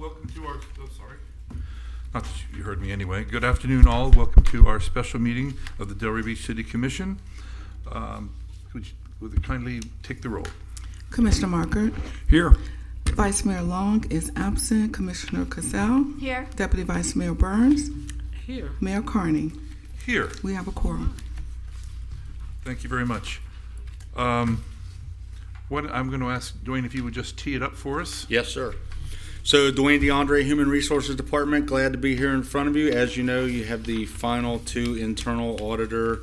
Welcome to our, not that you heard me anyway. Good afternoon, all. Welcome to our special meeting of the Delray Beach City Commission. Would you kindly take the roll? Commissioner Markert. Here. Vice Mayor Long is absent. Commissioner Cassell. Here. Deputy Vice Mayor Burns. Here. Mayor Carney. Here. We have a quorum. Thank you very much. What I'm going to ask Dwayne if you would just tee it up for us. Yes, sir. So Dwayne DeAndre, Human Resources Department, glad to be here in front of you. As you know, you have the final two internal auditor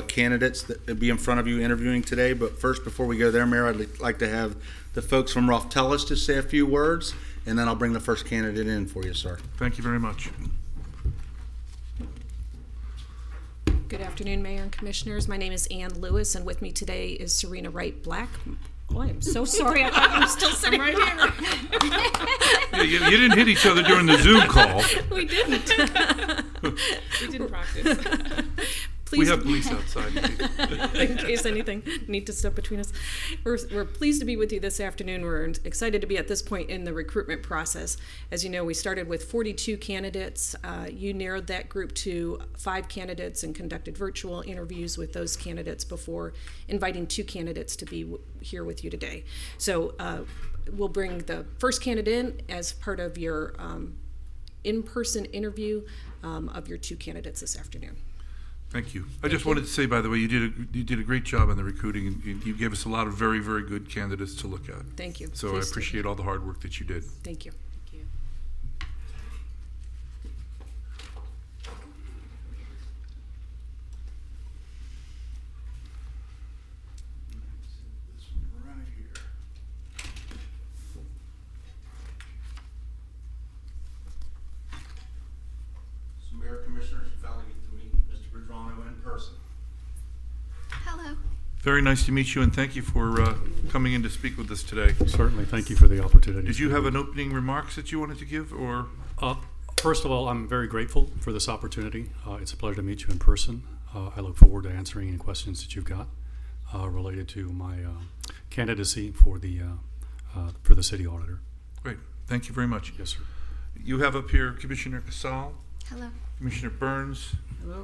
candidates that will be in front of you interviewing today. But first, before we go there, Mayor, I'd like to have the folks from Roth Tellis to say a few words, and then I'll bring the first candidate in for you, sir. Thank you very much. Good afternoon, Mayor and Commissioners. My name is Ann Lewis, and with me today is Serena Wright Black. Oh, I'm so sorry. I thought you were still sitting right here. Yeah, you didn't hit each other during the Zoom call. We didn't. We didn't practice. Please, We have police outside. in case anything need to step between us. We're pleased to be with you this afternoon. We're excited to be at this point in the recruitment process. As you know, we started with 42 candidates. You narrowed that group to 5 candidates and conducted virtual interviews with those candidates before inviting 2 candidates to be here with you today. So we'll bring the first candidate in as part of your in-person interview of your 2 candidates this afternoon. Thank you. I just wanted to say, by the way, you did a great job on the recruiting, and you gave us a lot of very, very good candidates to look at. Thank you. So I appreciate all the hard work that you did. Thank you. So, Mayor, Commissioners, you finally get to meet Mr. Pedrano in person. Hello. Very nice to meet you, and thank you for coming in to speak with us today. Certainly, thank you for the opportunity. Did you have an opening remarks that you wanted to give, or? First of all, I'm very grateful for this opportunity. It's a pleasure to meet you in person. I look forward to answering any questions that you've got related to my candidacy for the city auditor. Great. Thank you very much. Yes, sir. You have up here Commissioner Casal, Hello. Commissioner Burns,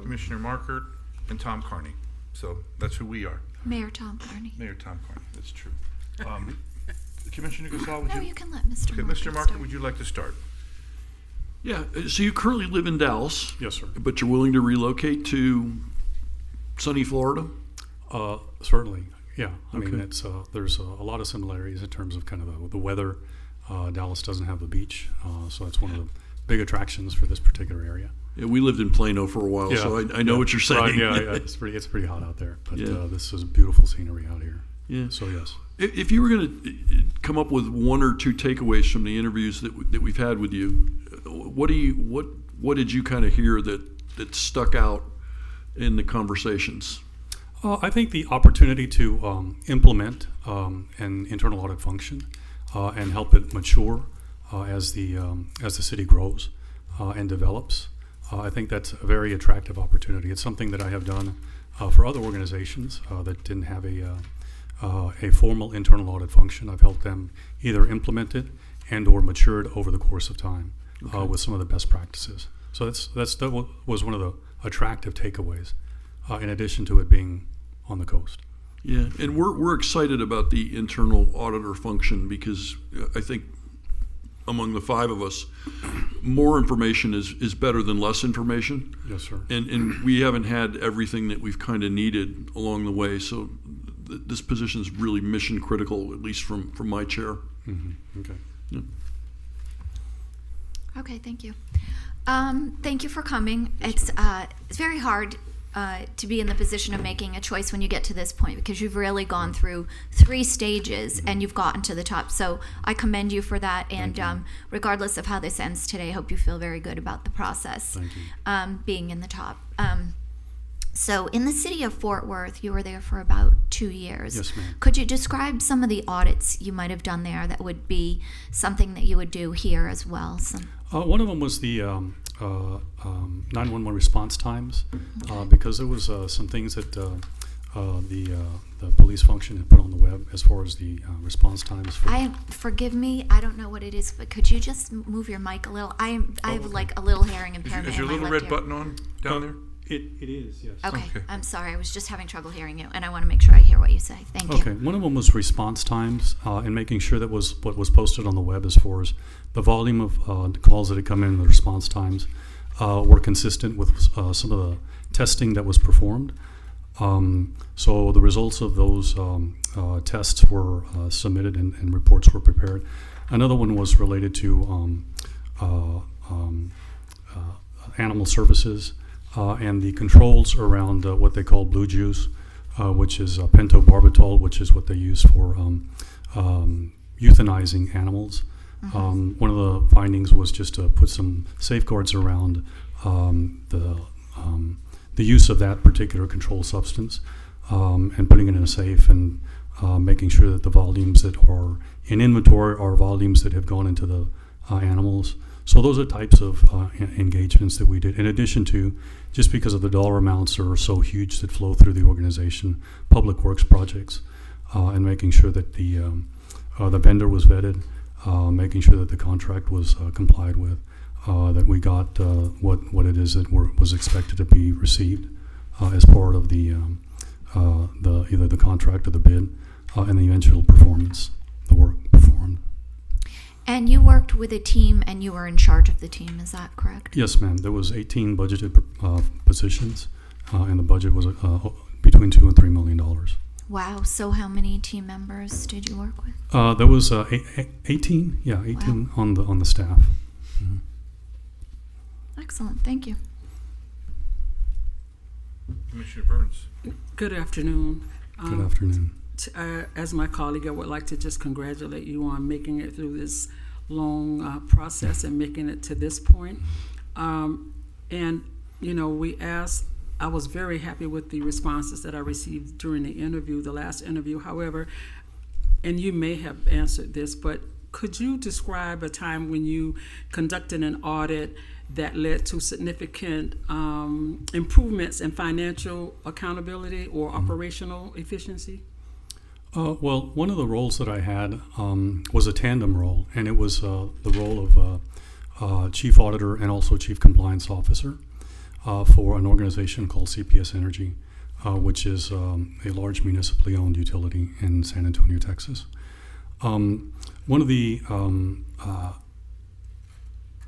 Commissioner Markert, and Tom Carney. So that's who we are. Mayor Tom Carney. Mayor Tom Carney, that's true. Commissioner Casal, would No, you? you can let Mr. Okay, Markert Mr. Markert, start. would you like to start? Yeah. So you currently live in Dallas, Yes, sir. but you're willing to relocate to sunny Florida? Certainly. Yeah. I mean, Okay. it's there's a lot of similarities in terms of kind of the weather. Dallas doesn't have the beach, so that's one of the big attractions for this particular area. Yeah, we lived in Plano for a while, Yeah, so I know yeah. what you're saying. Right, yeah, it's pretty hot out there, but Yeah. this is beautiful scenery out here. Yeah. So yes. If you were going to come up with 1 or 2 takeaways from the interviews that we've had with you, what did you kind of hear that stuck out in the conversations? I think the opportunity to implement an internal audit function and help it mature as the city grows and develops. I think that's a very attractive opportunity. It's something that I have done for other organizations that didn't have a formal internal audit function. I've helped them either implement it and or matured over the course of time with some of the best practices. So that was one of the attractive takeaways, in addition to it being on the coast. Yeah, and we're excited about the internal auditor function because I think among the 5 of us, more information is better than less information. Yes, sir. And we haven't had everything that we've kind of needed along the way. So this position is really mission critical, at least from my chair. Mm-hmm. Okay. Yeah. Okay, thank you. Thank you for coming. It's very hard to be in the position of making a choice when you get to this point because you've really gone through 3 stages and you've gotten to the top. So I commend you for that. And regardless of how this ends today, I hope you feel very good about the process. Thank you. Being in the top. So in the city of Fort Worth, you were there for about 2 years. Yes, ma'am. Could you describe some of the audits you might have done there that would be something that you would do here as well? One of them was the 911 response times, because there was some things that the police function had put on the web as far as the response times for. Forgive me, I don't know what it is, but could you just move your mic a little? I have like a little hearing impairment. Is your in my little left red ear. button on down there? It is, yes. Okay, Okay. I'm sorry. I was just having trouble hearing you, and I want to make sure I hear what you say. Thank you. Okay, one of them was response times and making sure that was what was posted on the web as far as the volume of the calls that had come in, the response times were consistent with some of the testing that was performed. So the results of those tests were submitted and reports were prepared. Another one was related to animal services and the controls around what they call blue juice, which is pentobarbital, which is what they use for euthanizing animals. One of the findings was just to put some safeguards around the use of that particular controlled substance and putting it in a safe and making sure that the volumes that are in inventory are volumes that have gone into the animals. So those are types of engagements that we did, in addition to, just because of the dollar amounts are so huge that flow through the organization, public works projects, and making sure that the vendor was vetted, making sure that the contract was complied with, that we got what it is that was expected to be received as part of the either the contract or the bid, and the eventual performance, the work performed. And you worked with a team, and you were in charge of the team. Is that correct? Yes, ma'am. There was 18 budgeted positions, and the budget was between $2 and $3 million. Wow. So how many team members did you work with? There was 18. Yeah, 18 on the staff. Mhm. Excellent. Thank you. Commissioner Burns. Good afternoon. Good afternoon. As my colleague, I would like to just congratulate you on making it through this long process and making it to this point. And, you know, I was very happy with the responses that I received during the interview, the last interview. However, and you may have answered this, but could you describe a time when you conducted an audit that led to significant improvements in financial accountability or operational efficiency? Well, one of the roles that I had was a tandem role, and it was the role of chief auditor and also chief compliance officer for an organization called CPS Energy, which is a large municipally owned utility in San Antonio, Texas. One of the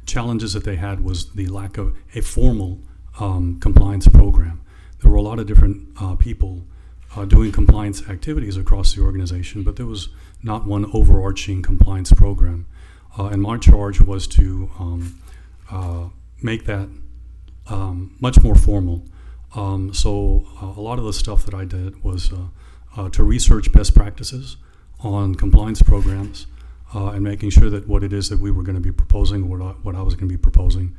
challenges that they had was the lack of a formal compliance program. There were a lot of different people doing compliance activities across the organization, but there was not one overarching compliance program. And my charge was to make that much more formal. So a lot of the stuff that I did was to research best practices on compliance programs and making sure that what it is that we were going to be proposing, what I was going to be proposing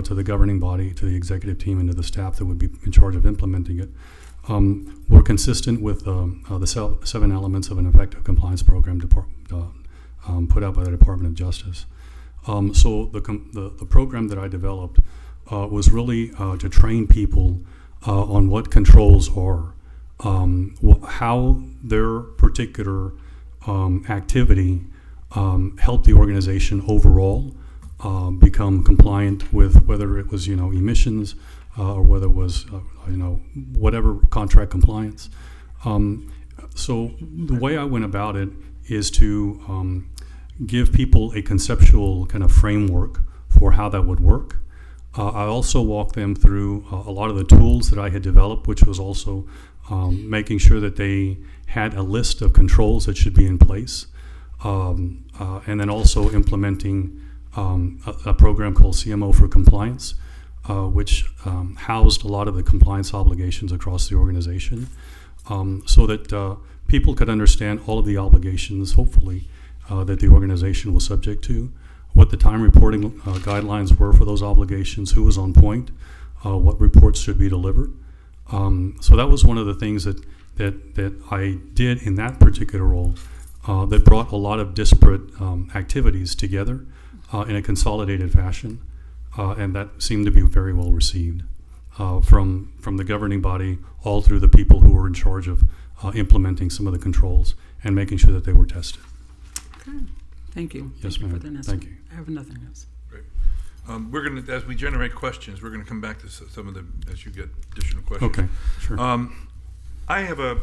to the governing body, to the executive team, and to the staff that would be in charge of implementing it, were consistent with the 7 elements of an effective compliance program put out by the Department of Justice. So the program that I developed was really to train people on what controls are, how their particular activity helped the organization overall become compliant with whether it was emissions or whether it was whatever contract compliance. So the way I went about it is to give people a conceptual kind of framework for how that would work. I also walked them through a lot of the tools that I had developed, which was also making sure that they had a list of controls that should be in place, and then also implementing a program called CMO for Compliance, which housed a lot of the compliance obligations across the organization, so that people could understand all of the obligations, hopefully, that the organization was subject to, what the time reporting guidelines were for those obligations, who was on point, what reports should be delivered. So that was one of the things that I did in that particular role that brought a lot of disparate activities together in a consolidated fashion, and that seemed to be very well received. from the governing body all through the people who were in charge of implementing some of the controls and making sure that they were tested. Okay. Thank you. Yes, Thank you ma'am. for that answer. Thank you. I have nothing else. We're going to, as we generate questions, we're going to come back to some of them as you get additional questions. Okay, sure. I have a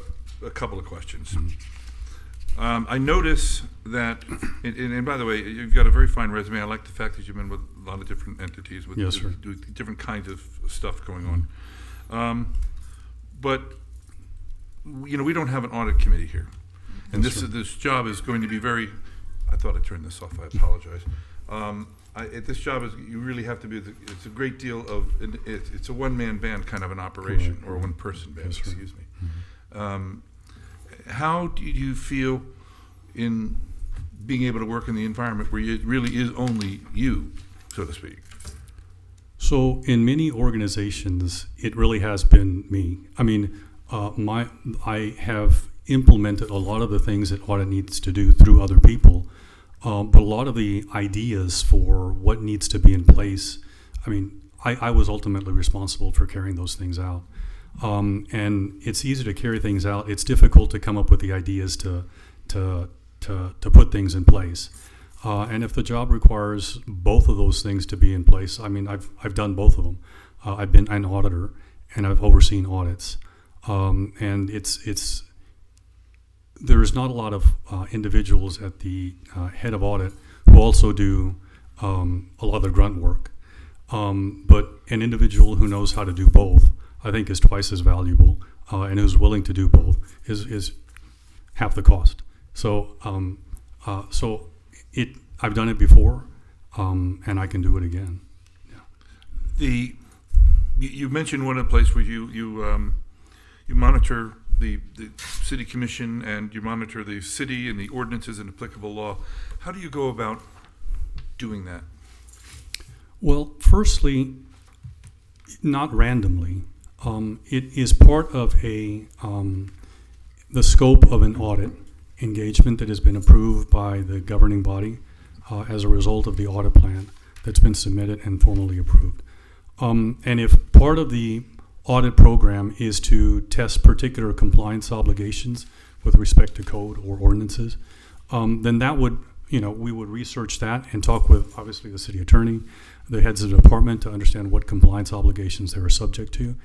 couple of questions. I notice that, and by the way, you've got a very fine resume. I like the fact that you've been with a lot of different entities with Yes, sir. different kinds of stuff going on. But we don't have an audit committee here, and Yes, sir. this job is going to be very. I thought I turned this off. I apologize. This job is you really have to be. It's a great deal of. It's a one-man band kind of an operation, Correct. or a one-person band. Yes, sir. Excuse me. How do you feel in being able to work in the environment where it really is only you, so to speak? So in many organizations, it really has been me. I mean, I have implemented a lot of the things that audit needs to do through other people, but a lot of the ideas for what needs to be in place, I mean, I was ultimately responsible for carrying those things out. And it's easy to carry things out. It's difficult to come up with the ideas to put things in place. And if the job requires both of those things to be in place, I mean, I've done both of them. I've been an auditor and I've overseen audits. And there's not a lot of individuals at the head of audit who also do a lot of the grunt work. But an individual who knows how to do both, I think, is twice as valuable, and who's willing to do both is half the cost. So, I've done it before, and I can do it again. Yeah. You mentioned one of the places where you monitor the city commission and you monitor the city and the ordinances and applicable law. How do you go about doing that? Well, firstly, not randomly. It is part of the scope of an audit engagement that has been approved by the governing body as a result of the audit plan that's been submitted and formally approved. And if part of the audit program is to test particular compliance obligations with respect to code or ordinances, then that would, we would research that and talk with, obviously, the city attorney, the heads of the department to understand what compliance obligations they are subject to,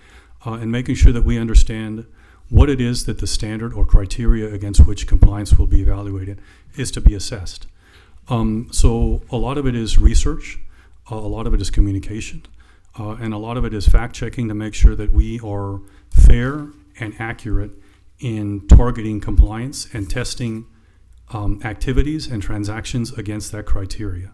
and making sure that we understand what it is that the standard or criteria against which compliance will be evaluated is to be assessed. So a lot of it is research, a lot of it is communication, and a lot of it is fact-checking to make sure that we are fair and accurate in targeting compliance and testing activities and transactions against that criteria.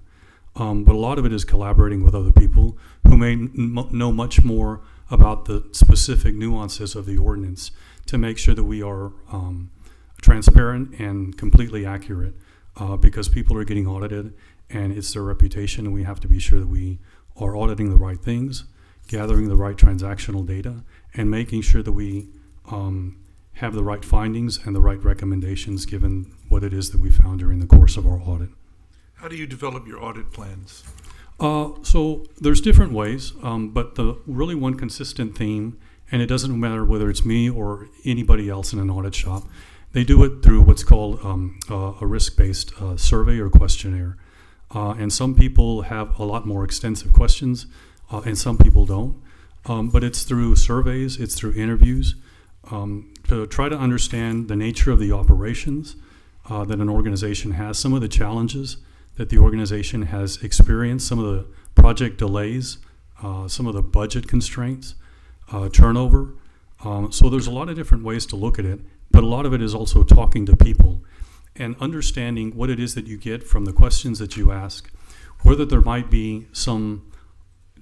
But a lot of it is collaborating with other people who may know much more about the specific nuances of the ordinance to make sure that we are transparent and completely accurate, because people are getting audited and it's their reputation, and we have to be sure that we are auditing the right things, gathering the right transactional data, and making sure that we have the right findings and the right recommendations given what it is that we found during the course of our audit. How do you develop your audit plans? So there's different ways, but the really one consistent theme, and it doesn't matter whether it's me or anybody else in an audit shop, they do it through what's called a risk-based survey or questionnaire. And some people have a lot more extensive questions, and some people don't. But it's through surveys, it's through interviews, to try to understand the nature of the operations that an organization has, some of the challenges that the organization has experienced, some of the project delays, some of the budget constraints, turnover. So there's a lot of different ways to look at it, but a lot of it is also talking to people and understanding what it is that you get from the questions that you ask, whether there might be some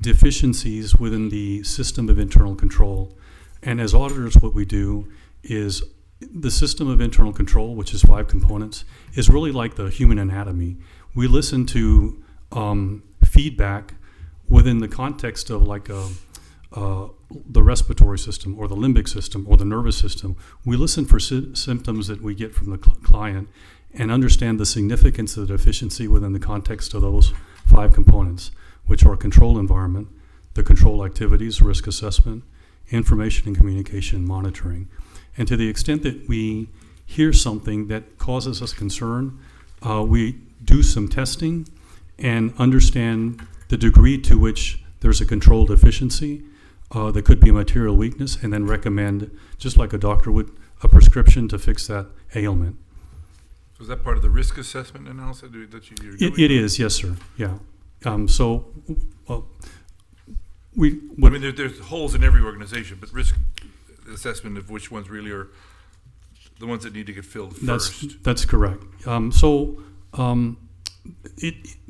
deficiencies within the system of internal control. And as auditors, what we do is the system of internal control, which is 5 components, is really like the human anatomy. We listen to feedback within the context of like the respiratory system or the limbic system or the nervous system. We listen for symptoms that we get from the client and understand the significance of the deficiency within the context of those 5 components, which are control environment, the control activities, risk assessment, information and communication monitoring. And to the extent that we hear something that causes us concern, we do some testing and understand the degree to which there's a control deficiency. There could be a material weakness, and then recommend, just like a doctor would, a prescription to fix that ailment. So is that part of the risk assessment analysis that you're doing? It is, yes, sir. Yeah. I mean, there's holes in every organization, but risk assessment of which ones really are the ones that need to get filled first. That's correct.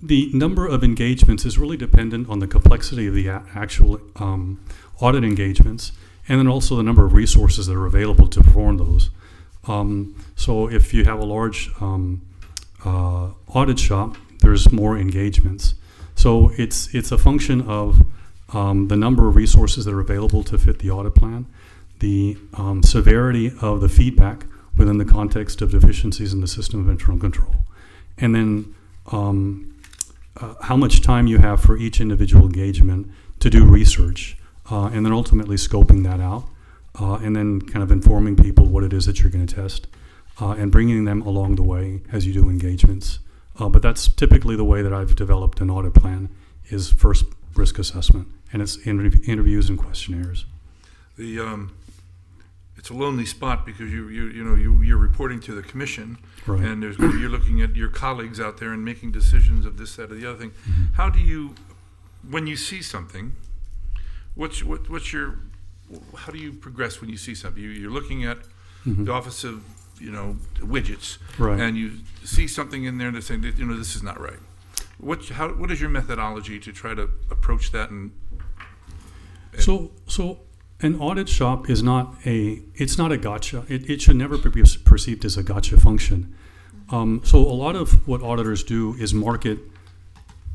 The number of engagements is really dependent on the complexity of the actual audit engagements, and then also the number of resources that are available to perform those. So if you have a large audit shop, there's more engagements. So it's a function of the number of resources that are available to fit the audit plan, the severity of the feedback within the context of deficiencies in the system of internal control, and then how much time you have for each individual engagement to do research, and then ultimately scoping that out, and then kind of informing people what it is that you're going to test, and bringing them along the way as you do engagements. But that's typically the way that I've developed an audit plan, is first risk assessment, and it's interviews and questionnaires. It's a lonely spot because you're reporting to the commission, Right. and you're looking at your colleagues out there and making decisions of this, that, or the other thing. How do you, when you see something, how do you progress when you see something? You're looking at the Office of widgets, Right. and you see something in there that's saying that, this is not right. What is your methodology to try to approach that? So an audit shop is not a gotcha. It should never be perceived as a gotcha function. So a lot of what auditors do is market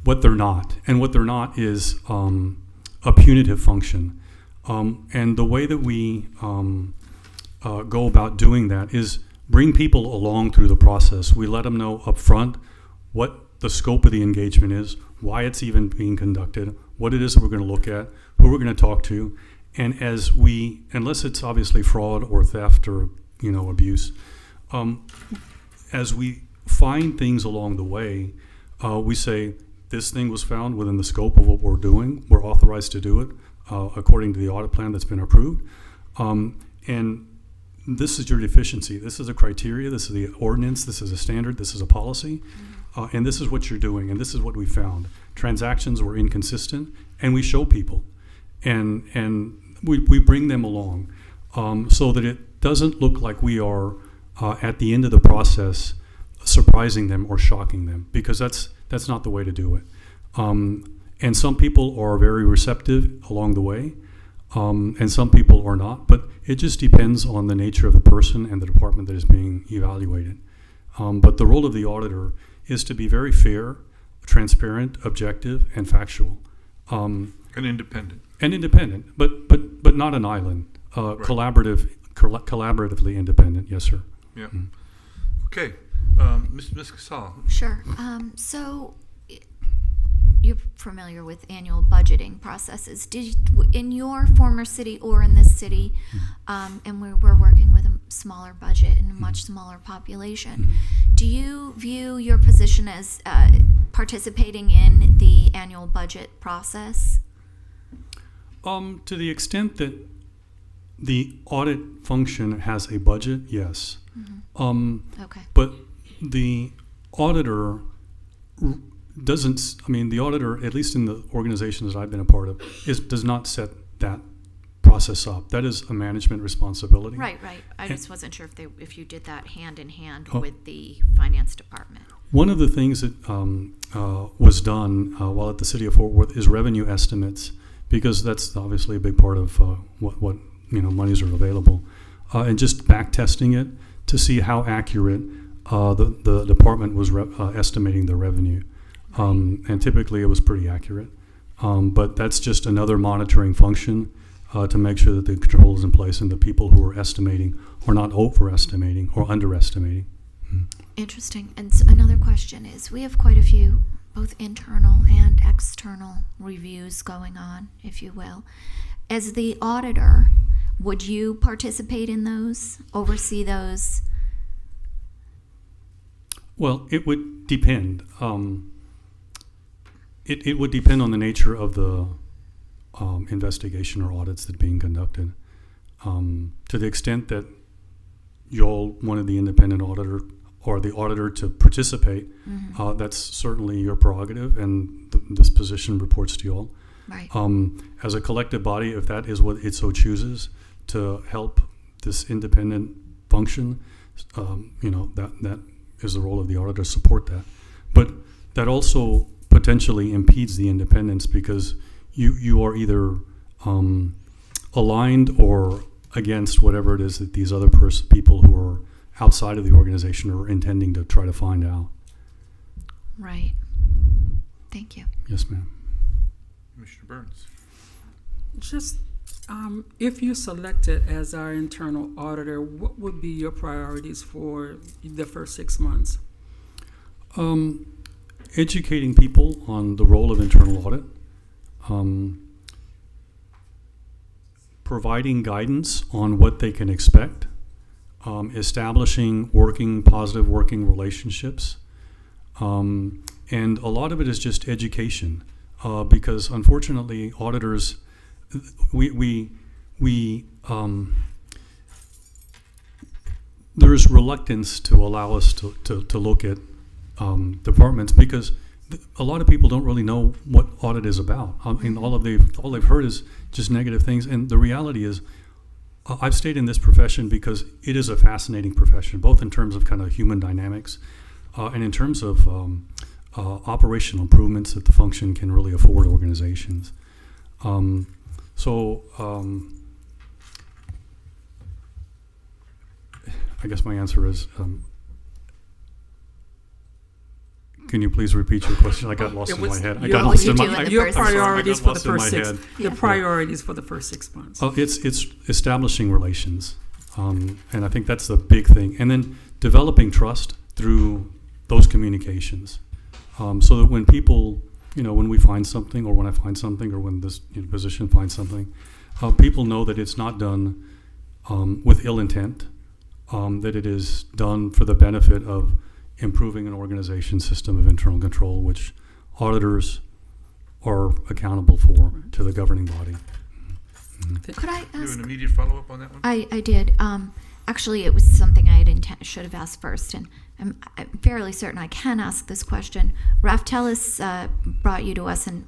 what they're not, and what they're not is a punitive function. And the way that we go about doing that is bring people along through the process. We let them know up front what the scope of the engagement is, why it's even being conducted, what it is that we're going to look at, who we're going to talk to. And unless it's obviously fraud or theft or abuse, as we find things along the way, we say this thing was found within the scope of what we're doing. We're authorized to do it according to the audit plan that's been approved. And this is your deficiency. This is a criteria. This is the ordinance. This is a standard. This is a policy. And this is what you're doing. And this is what we found. Transactions were inconsistent, and we show people. And we bring them along so that it doesn't look like we are at the end of the process surprising them or shocking them, because that's not the way to do it. And some people are very receptive along the way, and some people are not, but it just depends on the nature of the person and the department that is being evaluated. But the role of the auditor is to be very fair, transparent, objective, and factual. And independent. And independent, but not an island. Right. Collaboratively independent. Yes, sir. Yeah. Okay. Ms. Casal. Sure. So you're familiar with annual budgeting processes. In your former city or in this city, and we're working with a smaller budget and a much smaller population, do you view your position as participating in the annual budget process? To the extent that the audit function has a budget, yes. Okay. But the auditor doesn't, the auditor, at least in the organizations that I've been a part of, does not set that process up. That is a management responsibility. Right. I just wasn't sure if you did that hand in hand Oh. with the finance department. One of the things that was done while at the City of Fort Worth is revenue estimates, because that's obviously a big part of what monies are available, and just back testing it to see how accurate the department was estimating the revenue. And typically it was pretty accurate. But that's just another monitoring function to make sure that the control is in place and the people who are estimating are not overestimating or underestimating. Interesting. And so another question is, we have quite a few both internal and external reviews going on, if you will. As the auditor, would you participate in those, oversee those? Well, it would depend. It would depend on the nature of the investigation or audits that are being conducted. To the extent that y'all wanted the independent auditor or the auditor to participate, that's certainly your prerogative, and this position reports to y'all. Right. As a collective body, if that is what it so chooses to help this independent function, that is the role of the auditor to support that. But that also potentially impedes the independence, because you are either aligned or against whatever it is that these other people who are outside of the organization are intending to try to find out. Right. Thank you. Yes, ma'am. Commissioner Burns. Just, if you're selected as our internal auditor, what would be your priorities for the first 6 months? Educating people on the role of internal audit, providing guidance on what they can expect, establishing positive working relationships, and a lot of it is just education, because unfortunately auditors, there's reluctance to allow us to look at departments, because a lot of people don't really know what audit is about. I mean, all they've heard is just negative things, and the reality is, I've stayed in this profession because it is a fascinating profession, both in terms of kind of human dynamics and in terms of operational improvements that the function can really afford organizations. I guess my answer is, can you please repeat your question? I got lost in my head. I got lost in my head. Your priorities for the first head. the priorities for the first 6 months. It's establishing relations, and I think that's the big thing. And then developing trust through those communications, so that when people, when we find something, or when I find something, or when this position finds something, people know that it's not done with ill intent, that it is done for the benefit of improving an organization's system of internal control, which auditors are accountable for to the governing body. Could I Do you have ask? an immediate follow-up on that one? I did. Actually, it was something I should have asked first, and I'm fairly certain I can ask this question. Raftelis brought you to us and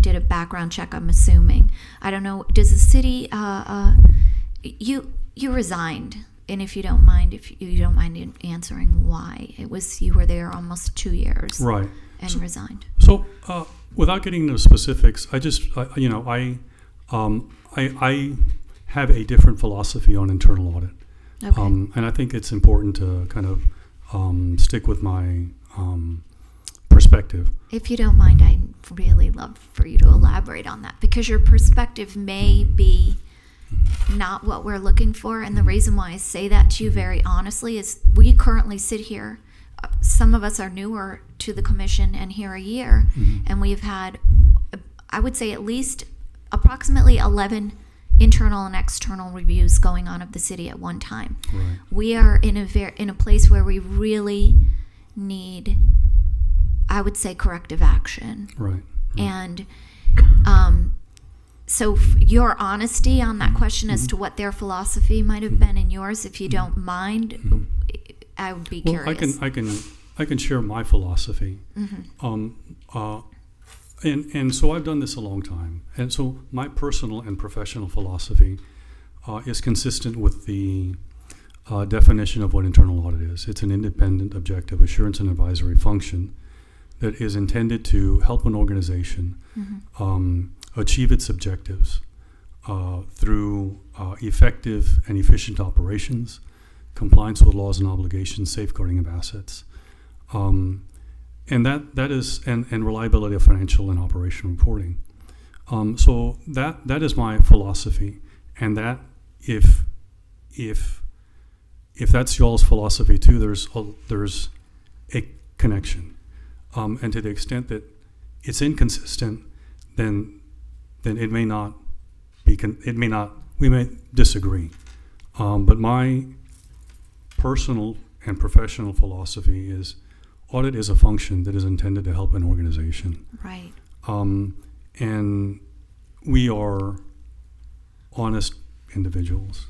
did a background check, I'm assuming. I don't know, does the city, you resigned, and if you don't mind answering why. You were there almost 2 years. Right. And resigned. So, without getting into specifics, I have a different philosophy on internal audit. Okay. And I think it's important to kind of stick with my perspective. If you don't mind, I'd really love for you to elaborate on that, because your perspective may be not what we're looking for. And the reason why I say that to you very honestly is we currently sit here. Some of us are newer to the commission and here a year, and we've had, I would say, at least approximately 11 internal and external reviews going on of the city at one time. Right. We are in a place where we really need, I would say, corrective action. Right. And so your honesty on that question as to what their philosophy might have been and yours, if you don't mind, I would be curious. I can share my philosophy. And so I've done this a long time. And so my personal and professional philosophy is consistent with the definition of what internal audit is. It's an independent, objective assurance and advisory function that is intended to help an organization achieve its objectives through effective and efficient operations, compliance with laws and obligations, safeguarding of assets, and that is and reliability of financial and operational reporting. So that is my philosophy, and that if that's y'all's philosophy too, there's a connection. And to the extent that it's inconsistent, then it may not be. We may disagree. But my personal and professional philosophy is audit is a function that is intended to help an organization. Right. And we are honest individuals,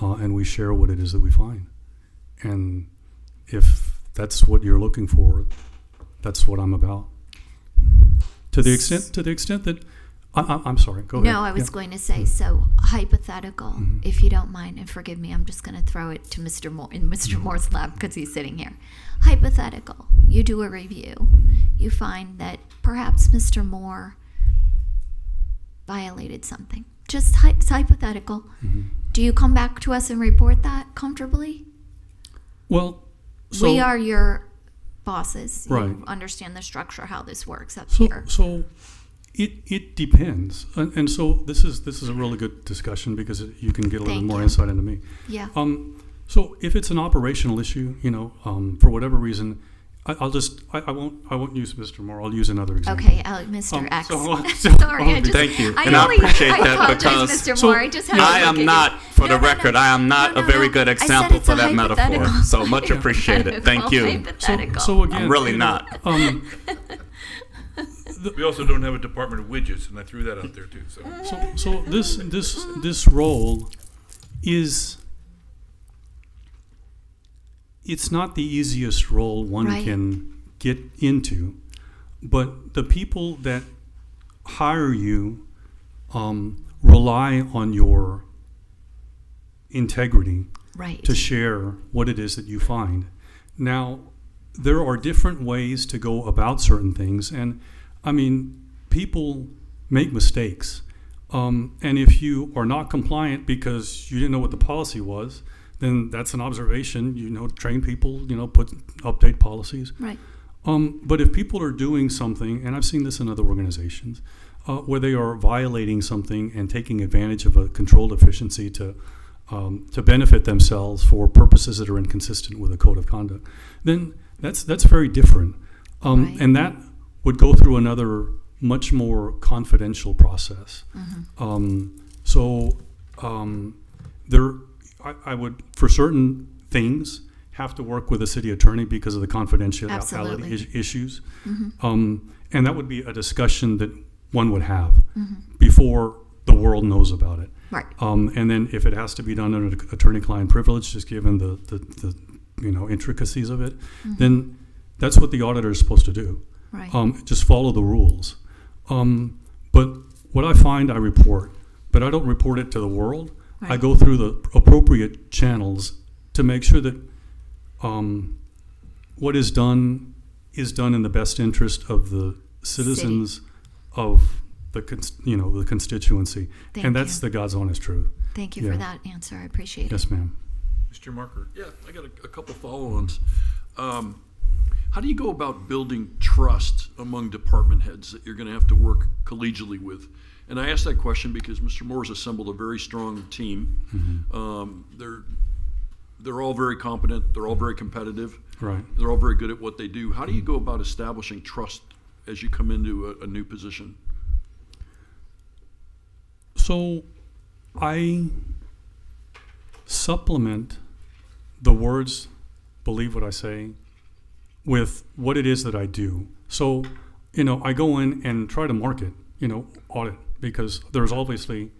and we share what it is that we find. And if that's what you're looking for, that's what I'm about. To the extent that I'm sorry. Go ahead. No, I was Yeah. going to say, so hypothetical, Mm-hmm. if you don't mind, and forgive me, I'm just going to throw it to Mr. Moore in Mr. Moore's lap because he's sitting here. Hypothetical, you do a review, you find that perhaps Mr. Moore violated something. Just it's hypothetical. Mm-hmm. Do you come back to us and report that comfortably? Well, so We are your bosses. Right. You understand the structure, how this works up So, here. so it depends, and so this is a really good discussion because you can get a little Thank more you. insight into me. Yeah. So if it's an operational issue, for whatever reason, I won't use Mr. Moore. I'll use another example. Okay, Mr. X. Sorry, I just, Thank you. I And I only- appreciate I that apologize, because- Mr. So- Moore. I just had to I look am at not, you. for the No, no, record, no. I am not No, a no, very no. good I said example it's a for that metaphor. hypothetical. So much appreciated. Thank you. Hypothetical. So again, I'm really not. We also don't have a department of widgets, and I threw that out there too. So this role is, it's not the easiest role one Right. can get into, but the people that hire you rely on your integrity Right. to share what it is that you find. Now, there are different ways to go about certain things, and I mean, people make mistakes. And if you are not compliant because you didn't know what the policy was, then that's an observation. Train people. Update policies. Right. But if people are doing something, and I've seen this in other organizations, where they are violating something and taking advantage of a control deficiency to benefit themselves for purposes that are inconsistent with a code of conduct, then that's very different, Right. and that would go through another much more confidential process. I would, for certain things, have to work with a city attorney because of the confidentiality Absolutely. issues. And that would be a discussion that one would have before the world knows about it. Right. And then if it has to be done under attorney-client privilege, just given the intricacies of it, then that's what the auditor is supposed to do. Right. Just follow the rules. But what I find, I report, but I don't report it to the world. I Right. go through the appropriate channels to make sure that what is done in the best interest of the citizens of the constituency. Thank And that's you. the God's honest truth. Thank you Yeah. for that answer. I appreciate it. Yes, ma'am. Mr. Marker. Yeah, I got a couple follow-ons. How do you go about building trust among department heads that you're going to have to work collegially with? And I ask that question because Mr. Moore's assembled a very strong team. They're all very competent. They're all very competitive. Right. They're all very good at what they do. How do you go about establishing trust as you come into a new position? So I supplement the words, believe what I say, with what it is that I do. So, I go in and try to market, audit, because there's obviously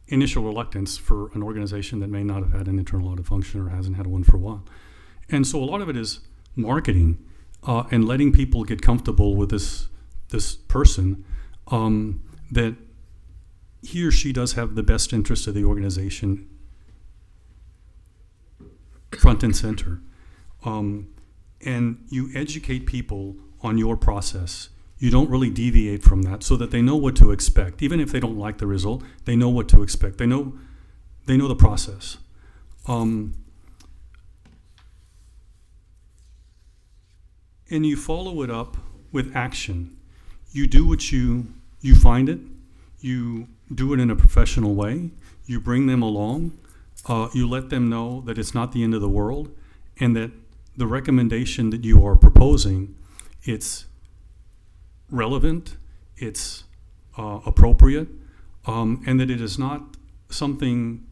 initial reluctance for an organization that may not have had an internal audit function or hasn't had one for a while. And so a lot of it is marketing and letting people get comfortable with this person that he or she does have the best interest of the organization front and center. And you educate people on your process. You don't really deviate from that so that they know what to expect. Even if they don't like the result, they know what to expect. They know the process. And you follow it up with action. You do what you find it. You do it in a professional way. You bring them along. You let them know that it's not the end of the world, and that the recommendation that you are proposing, it's relevant, it's appropriate, and that it is not something,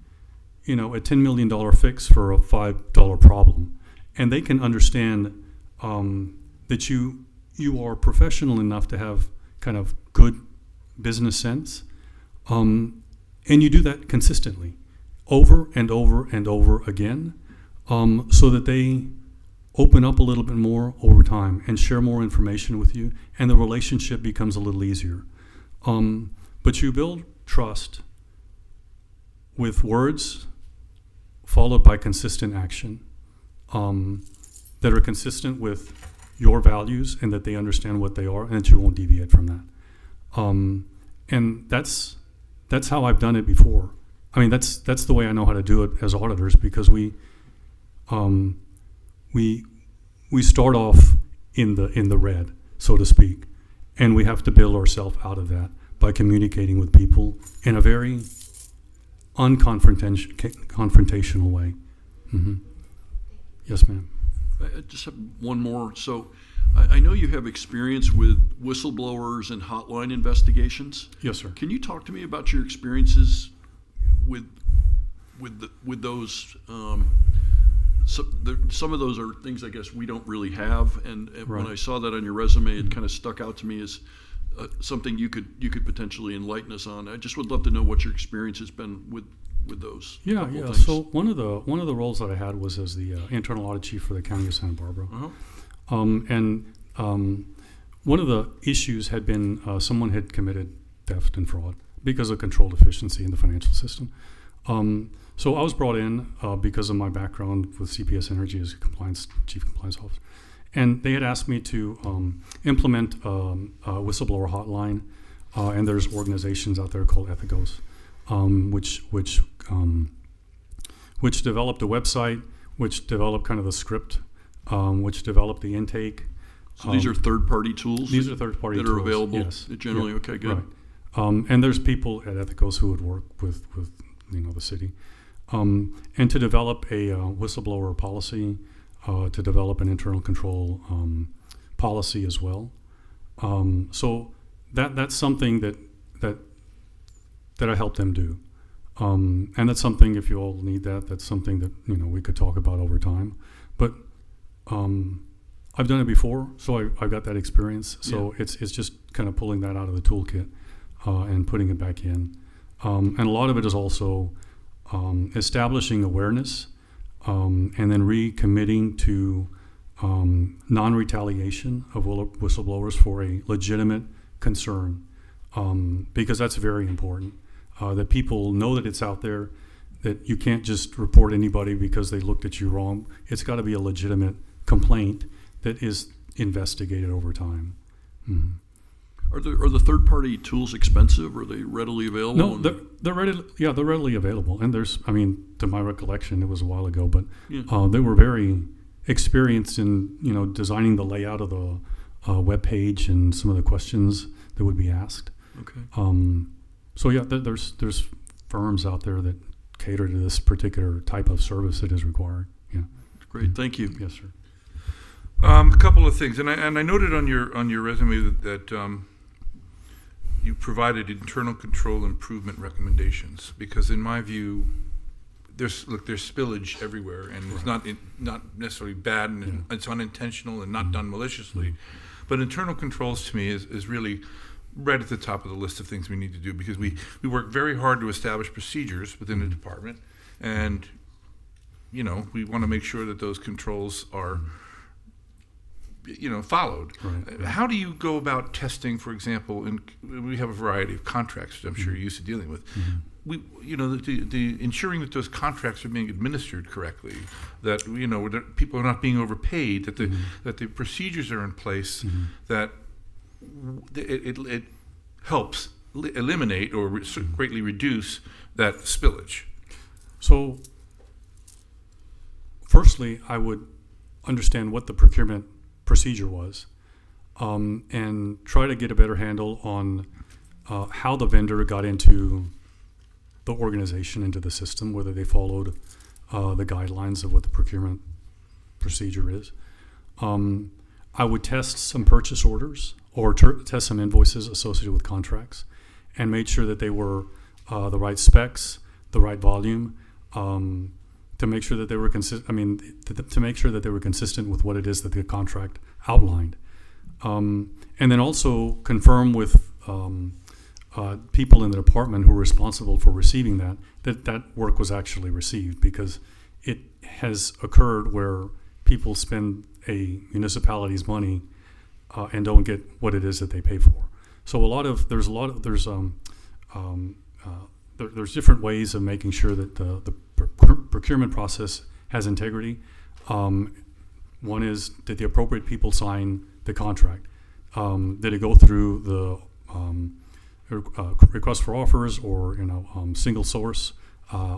a $10 million fix for a $5 problem. And they can understand that you are professional enough to have kind of good business sense, and you do that consistently, over and over and over again, so that they open up a little bit more over time and share more information with you, and the relationship becomes a little easier. But you build trust with words followed by consistent action, that are consistent with your values and that they understand what they are and that you won't deviate from that. And that's how I've done it before. I mean, that's the way I know how to do it as auditors, because we start off in the red, so to speak, and we have to build ourselves out of that by communicating with people in a very unconfrontational way. Mm-hmm. Yes, ma'am. I just have one more. So I know you have experience with whistleblowers and hotline investigations. Yes, sir. Can you talk to me about your experiences with those? Some of those are things I guess we don't really have, and Right. when I saw that on your resume, it kind of stuck out to me as something you could potentially enlighten us on. I just would love to know what your experience has been with those. Yeah. couple things. So one of the roles that I had was as the internal audit chief for the county of Santa Barbara. Uh-huh. One of the issues had been someone had committed theft and fraud because of control deficiency in the financial system. So I was brought in because of my background with CPS Energy as a chief compliance officer. And they had asked me to implement a whistleblower hotline, and there's organizations out there called Ethicos, which developed a website, which developed kind of the script, which developed the intake. So these are third-party tools? These are third-party that tools. are available Yes. generally? Yeah. Okay, good. Right. And there's people at Ethicos who would work with the city. And to develop a whistleblower policy, to develop an internal control policy as well. So that's something that I help them do. And that's something, if you all need that's something that we could talk about over time. But I've done it before, so I got that experience. So it's just kind of pulling that out of the toolkit and putting it back in. And a lot of it is also establishing awareness, and then recommitting to non-retaliation of whistleblowers for a legitimate concern, because that's very important, that people know that it's out there, that you can't just report anybody because they looked at you wrong. It's got to be a legitimate complaint that is investigated over time. Mm-hmm. Are the third-party tools expensive? Are they readily available? No, they're readily available. And to my recollection, it was a while ago, but they were very experienced in designing the layout of the web page and some of the questions that would be asked. Okay. So there's firms out there that cater to this particular type of service that is required. Yeah. Great. Thank you. Yes, sir. A couple of things, and I noted on your resume that you provided internal control improvement recommendations, because in my view, there's spillage everywhere, and it's not necessarily bad, and it's unintentional and not done maliciously. But internal controls to me is really right at the top of the list of things we need to do, because we work very hard to establish procedures within the department, and we want to make sure that those controls are followed. Right. How do you go about testing, for example, we have a variety of contracts that I'm sure you're used to dealing with. Mm-hmm. The ensuring that those contracts are being administered correctly, that that people are not being overpaid, that the procedures are in place, that it helps eliminate or greatly reduce that spillage. So, firstly, I would understand what the procurement procedure was, and try to get a better handle on how the vendor got into the organization, into the system, whether they followed the guidelines of what the procurement procedure is. I would test some purchase orders or test some invoices associated with contracts, and made sure that they were the right specs, the right volume, to make sure that they were to make sure that they were consistent with what it is that the contract outlined, and then also confirm with people in the department who were responsible for receiving that work was actually received, because it has occurred where people spend a municipality's money and don't get what it is that they pay for. So there's different ways of making sure that the procurement process has integrity. One is, did the appropriate people sign the contract? Did it go through the request for offers, or single source,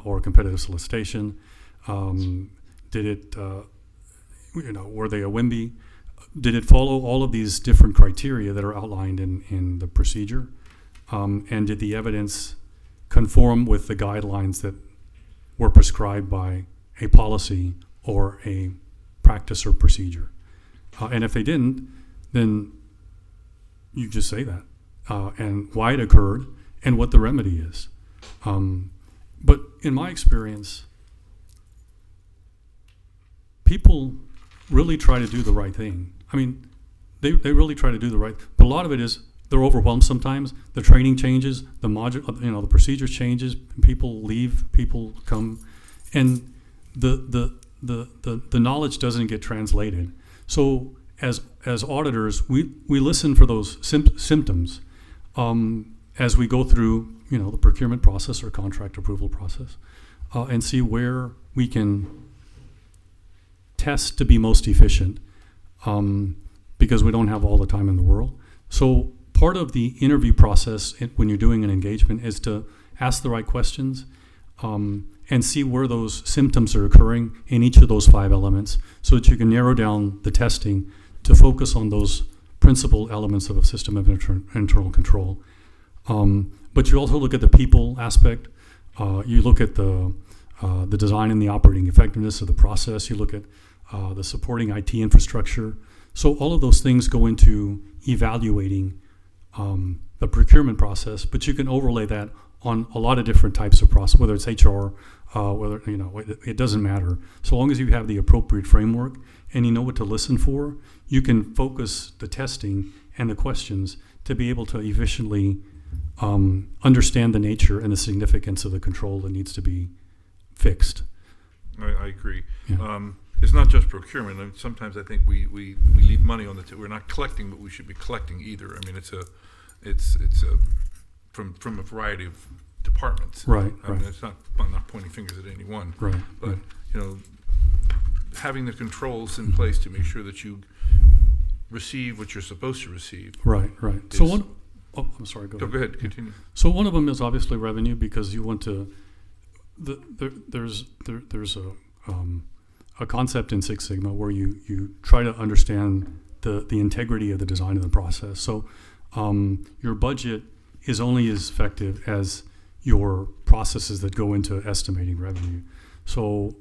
or competitive solicitation? Did it were they a WIMBY? Did it follow all of these different criteria that are outlined in the procedure? And did the evidence conform with the guidelines that were prescribed by a policy or a practice or procedure? And if they didn't, then you just say that, and why it occurred and what the remedy is. But in my experience, people really try to do the right thing. I mean, they really try to do the right, but a lot of it is they're overwhelmed sometimes. The training changes, the procedures changes, people leave, people come, and the knowledge doesn't get translated. So as auditors, we listen for those symptoms as we go through the procurement process or contract approval process, and see where we can test to be most efficient, because we don't have all the time in the world. So part of the interview process when you're doing an engagement is to ask the right questions, and see where those symptoms are occurring in each of those 5 elements, so that you can narrow down the testing to focus on those principal elements of a system of internal control. But you also look at the people aspect. You look at the design and the operating effectiveness of the process. You look at the supporting IT infrastructure. So all of those things go into evaluating the procurement process, but you can overlay that on a lot of different types of process, whether it's HR, whether, it doesn't matter. So long as you have the appropriate framework and you know what to listen for, you can focus the testing and the questions to be able to efficiently understand the nature and the significance of the control that needs to be fixed. I agree. Yeah. It's not just procurement. I mean, sometimes I think we leave money on the table. We're not collecting, but we should be collecting either. I mean, it's from a variety of departments. Right. I mean, I'm not pointing fingers at any one. Right. But having the controls in place to make sure that you receive what you're supposed to receive. Right. So I'm sorry. Go ahead. Go ahead. Continue. So one of them is obviously revenue, because you want to. There's a concept in Six Sigma where you try to understand the integrity of the design of the process. So your budget is only as effective as your processes that go into estimating revenue. So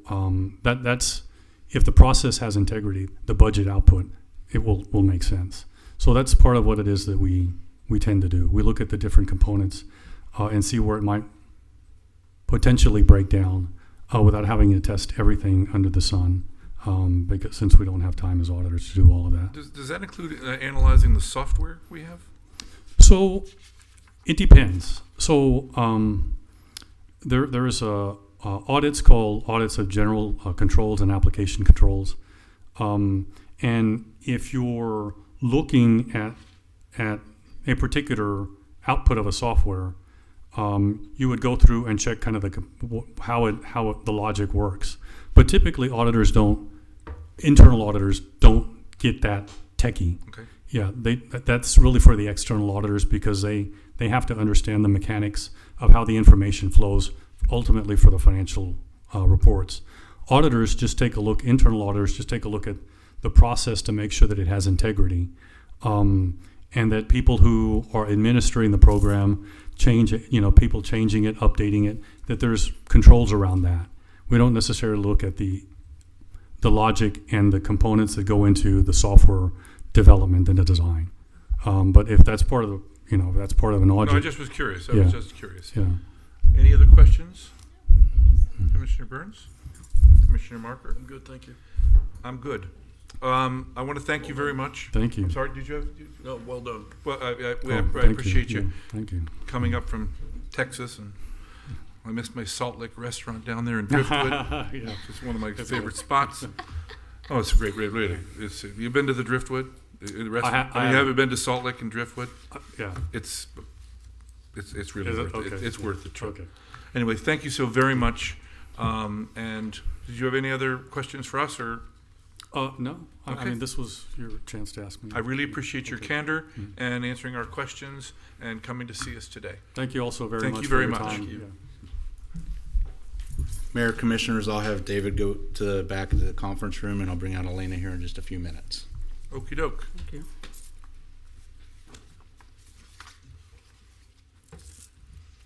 that's if the process has integrity, the budget output, it will make sense. So that's part of what it is that we tend to do. We look at the different components and see where it might potentially break down without having to test everything under the sun, because since we don't have time as auditors to do all of that. Does that include analyzing the software we have? So it depends. So there's audits called audits of general controls and application controls, and if you're looking at a particular output of a software, you would go through and check kind of how the logic works. But typically, internal auditors don't get that techie. Okay. Yeah, that's really for the external auditors, because they have to understand the mechanics of how the information flows ultimately for the financial reports. Auditors just take a look. Internal auditors just take a look at the process to make sure that it has integrity, and that people who are administering the program change it, people changing it, updating it, that there's controls around that. We don't necessarily look at the logic and the components that go into the software development and the design. But if that's part of the, if that's part of an No, I audit, just was curious. I Yeah. was just curious. yeah. Any other questions? Commissioner Burns? Commissioner Marker? I'm good, thank you. I'm good. I want to thank you very much. Thank you. I'm sorry, did you have? No, well done. Well, I Thank appreciate you Yeah, thank you. coming up from Texas, and I missed my Salt Lake restaurant down there in Driftwood. Yeah. It's one of my favorite spots. Oh, it's a great, really. You've been to the Driftwood? The restaurant? I You haven't been to Salt Lake and Driftwood? Yeah. It's really Is it? worth it. Okay. It's worth the trip. Okay. Anyway, thank you so very much. And did you have any other questions for us, or? No. I Okay. mean, this was your chance to ask me. I really appreciate your candor Mm-hmm. and answering our questions and coming to see us today. Thank you also very Thank much you for very your much. time. Thank you. Yeah. Mayor, Commissioners, I'll have David go to the back of the conference room, and I'll bring out Elena here in just a few minutes. Okey doke. Thank you.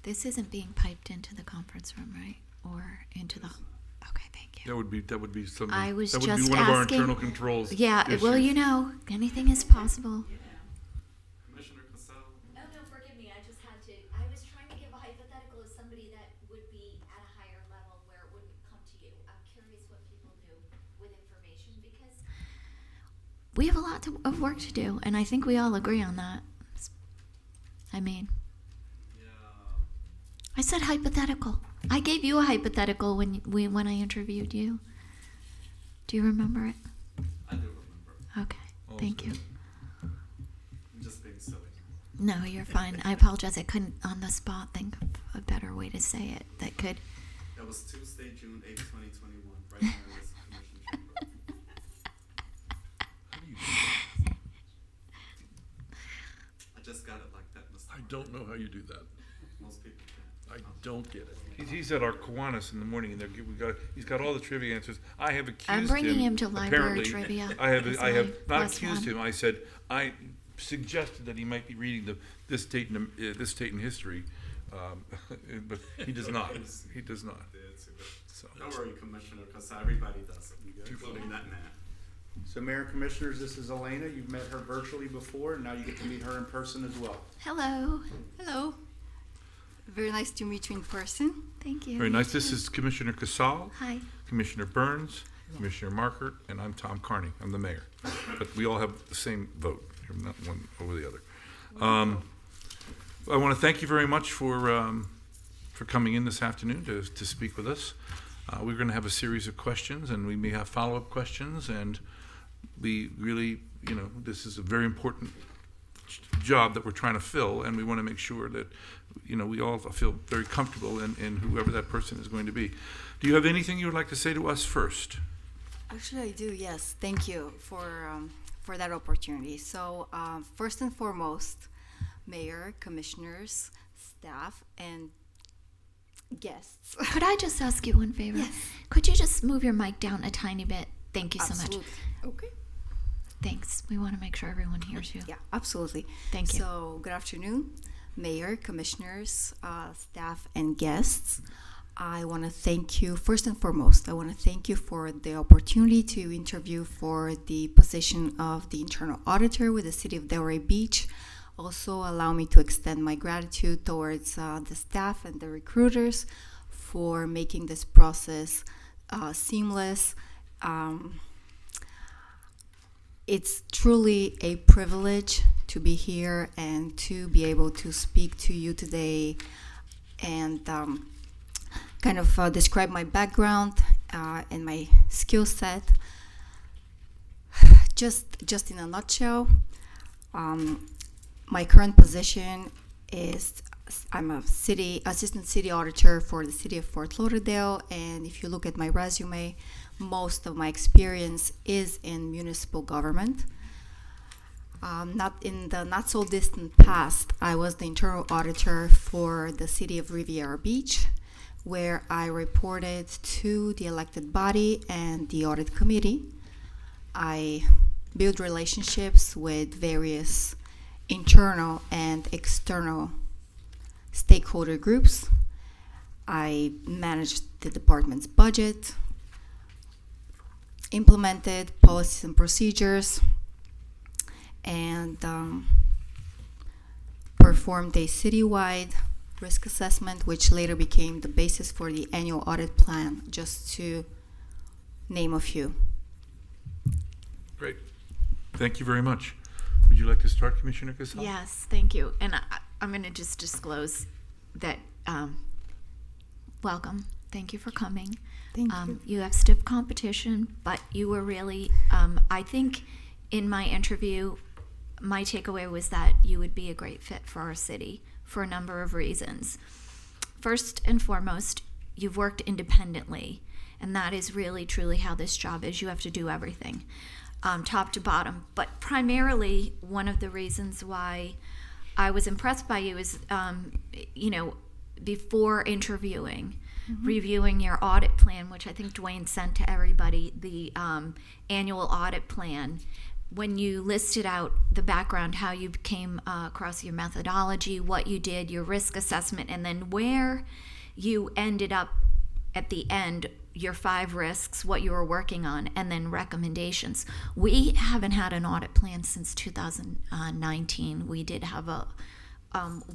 This isn't being piped into the conference room, right? Or into the, okay, thank you. That would be something. I was that would just be one of our asking- internal controls. Yeah, well, issues. anything is possible. Oh, no, forgive me, I just had to, I was trying to give a hypothetical as somebody that would be at a higher level where it wouldn't come to you. I'm curious what people do with information because We have a lot of work to do, and I think we all agree on that. I mean, I said hypothetical. I gave you a hypothetical when I interviewed you. Do you remember it? I do remember. Okay, thank you. I'm just being silly. No, you're fine. I apologize. I couldn't on the spot think of a better way to say it that could. That was Tuesday, June 8, 2021, right when I was commission chamber. I just got it like that, Mr. I don't know how you do that. Most people can't. I don't get it. He's at our Kiwanis in the morning, and he's got all the trivia answers. I have accused him. I'm bringing him to library apparently- trivia. I have as not my accused +1. him. I said I suggested that he might be reading this date in history, but he does not. He does not. So. Don't worry, Commissioner, because everybody does it, including that man. So, Mayor, Commissioners, this is Elena. You've met her virtually before, and now you get to meet her in person as well. Hello. Hello. Very nice to meet you in person. Thank you. Very nice. This is Commissioner Casal, Hi. Commissioner Burns, Commissioner Markert, and I'm Tom Carney. I'm the mayor. But we all have the same vote, not one over the other. I want to thank you very much for coming in this afternoon to speak with us. We're going to have a series of questions, and we may have follow-up questions, and we really, this is a very important job that we're trying to fill, and we want to make sure that, we all feel very comfortable in whoever that person is going to be. Do you have anything you would like to say to us first? Actually, I do, yes. Thank you for that opportunity. So, first and foremost, Mayor, Commissioners, staff, and guests. Could I just ask you one favor? Yes. Could you just move your mic down a tiny bit? Thank you so much. Absolutely. Okay. Thanks. We want to make sure everyone hears you. Yeah, absolutely. Thank you. So, good afternoon, Mayor, Commissioners, staff, and guests. I want to thank you, first and foremost, I want to thank you for the opportunity to interview for the position of the internal auditor with the City of Delray Beach. Also, allow me to extend my gratitude towards the staff and the recruiters for making this process seamless. It's truly a privilege to be here and to be able to speak to you today and kind of describe my background and my skill set. Just in a nutshell, my current position is I'm a assistant city auditor for the city of Fort Lauderdale, and if you look at my resume, most of my experience is in municipal government. Not so distant past, I was the internal auditor for the city of Riviera Beach, where I reported to the elected body and the audit committee. I built relationships with various internal and external stakeholder groups. I managed the department's budget, implemented policies and procedures, and performed a citywide risk assessment, which later became the basis for the annual audit plan, just to name a few. Great. Thank you very much. Would you like to start, Commissioner Casal? Yes, thank you. And I'm going to just disclose that, welcome. Thank you for coming. Thank you. You have stiff competition, but you were really, I think in my interview, my takeaway was that you would be a great fit for our city for a number of reasons. First and foremost, you've worked independently, and that is really truly how this job is. You have to do everything, top to bottom. But primarily, one of the reasons why I was impressed by you is, before interviewing, reviewing your audit plan, which I think Dwayne sent to everybody, the annual audit plan. When you listed out the background, how you came across your methodology, what you did, your risk assessment, and then where you ended up at the end, your 5 risks, what you were working on, and then recommendations. We haven't had an audit plan since 2019. We did have a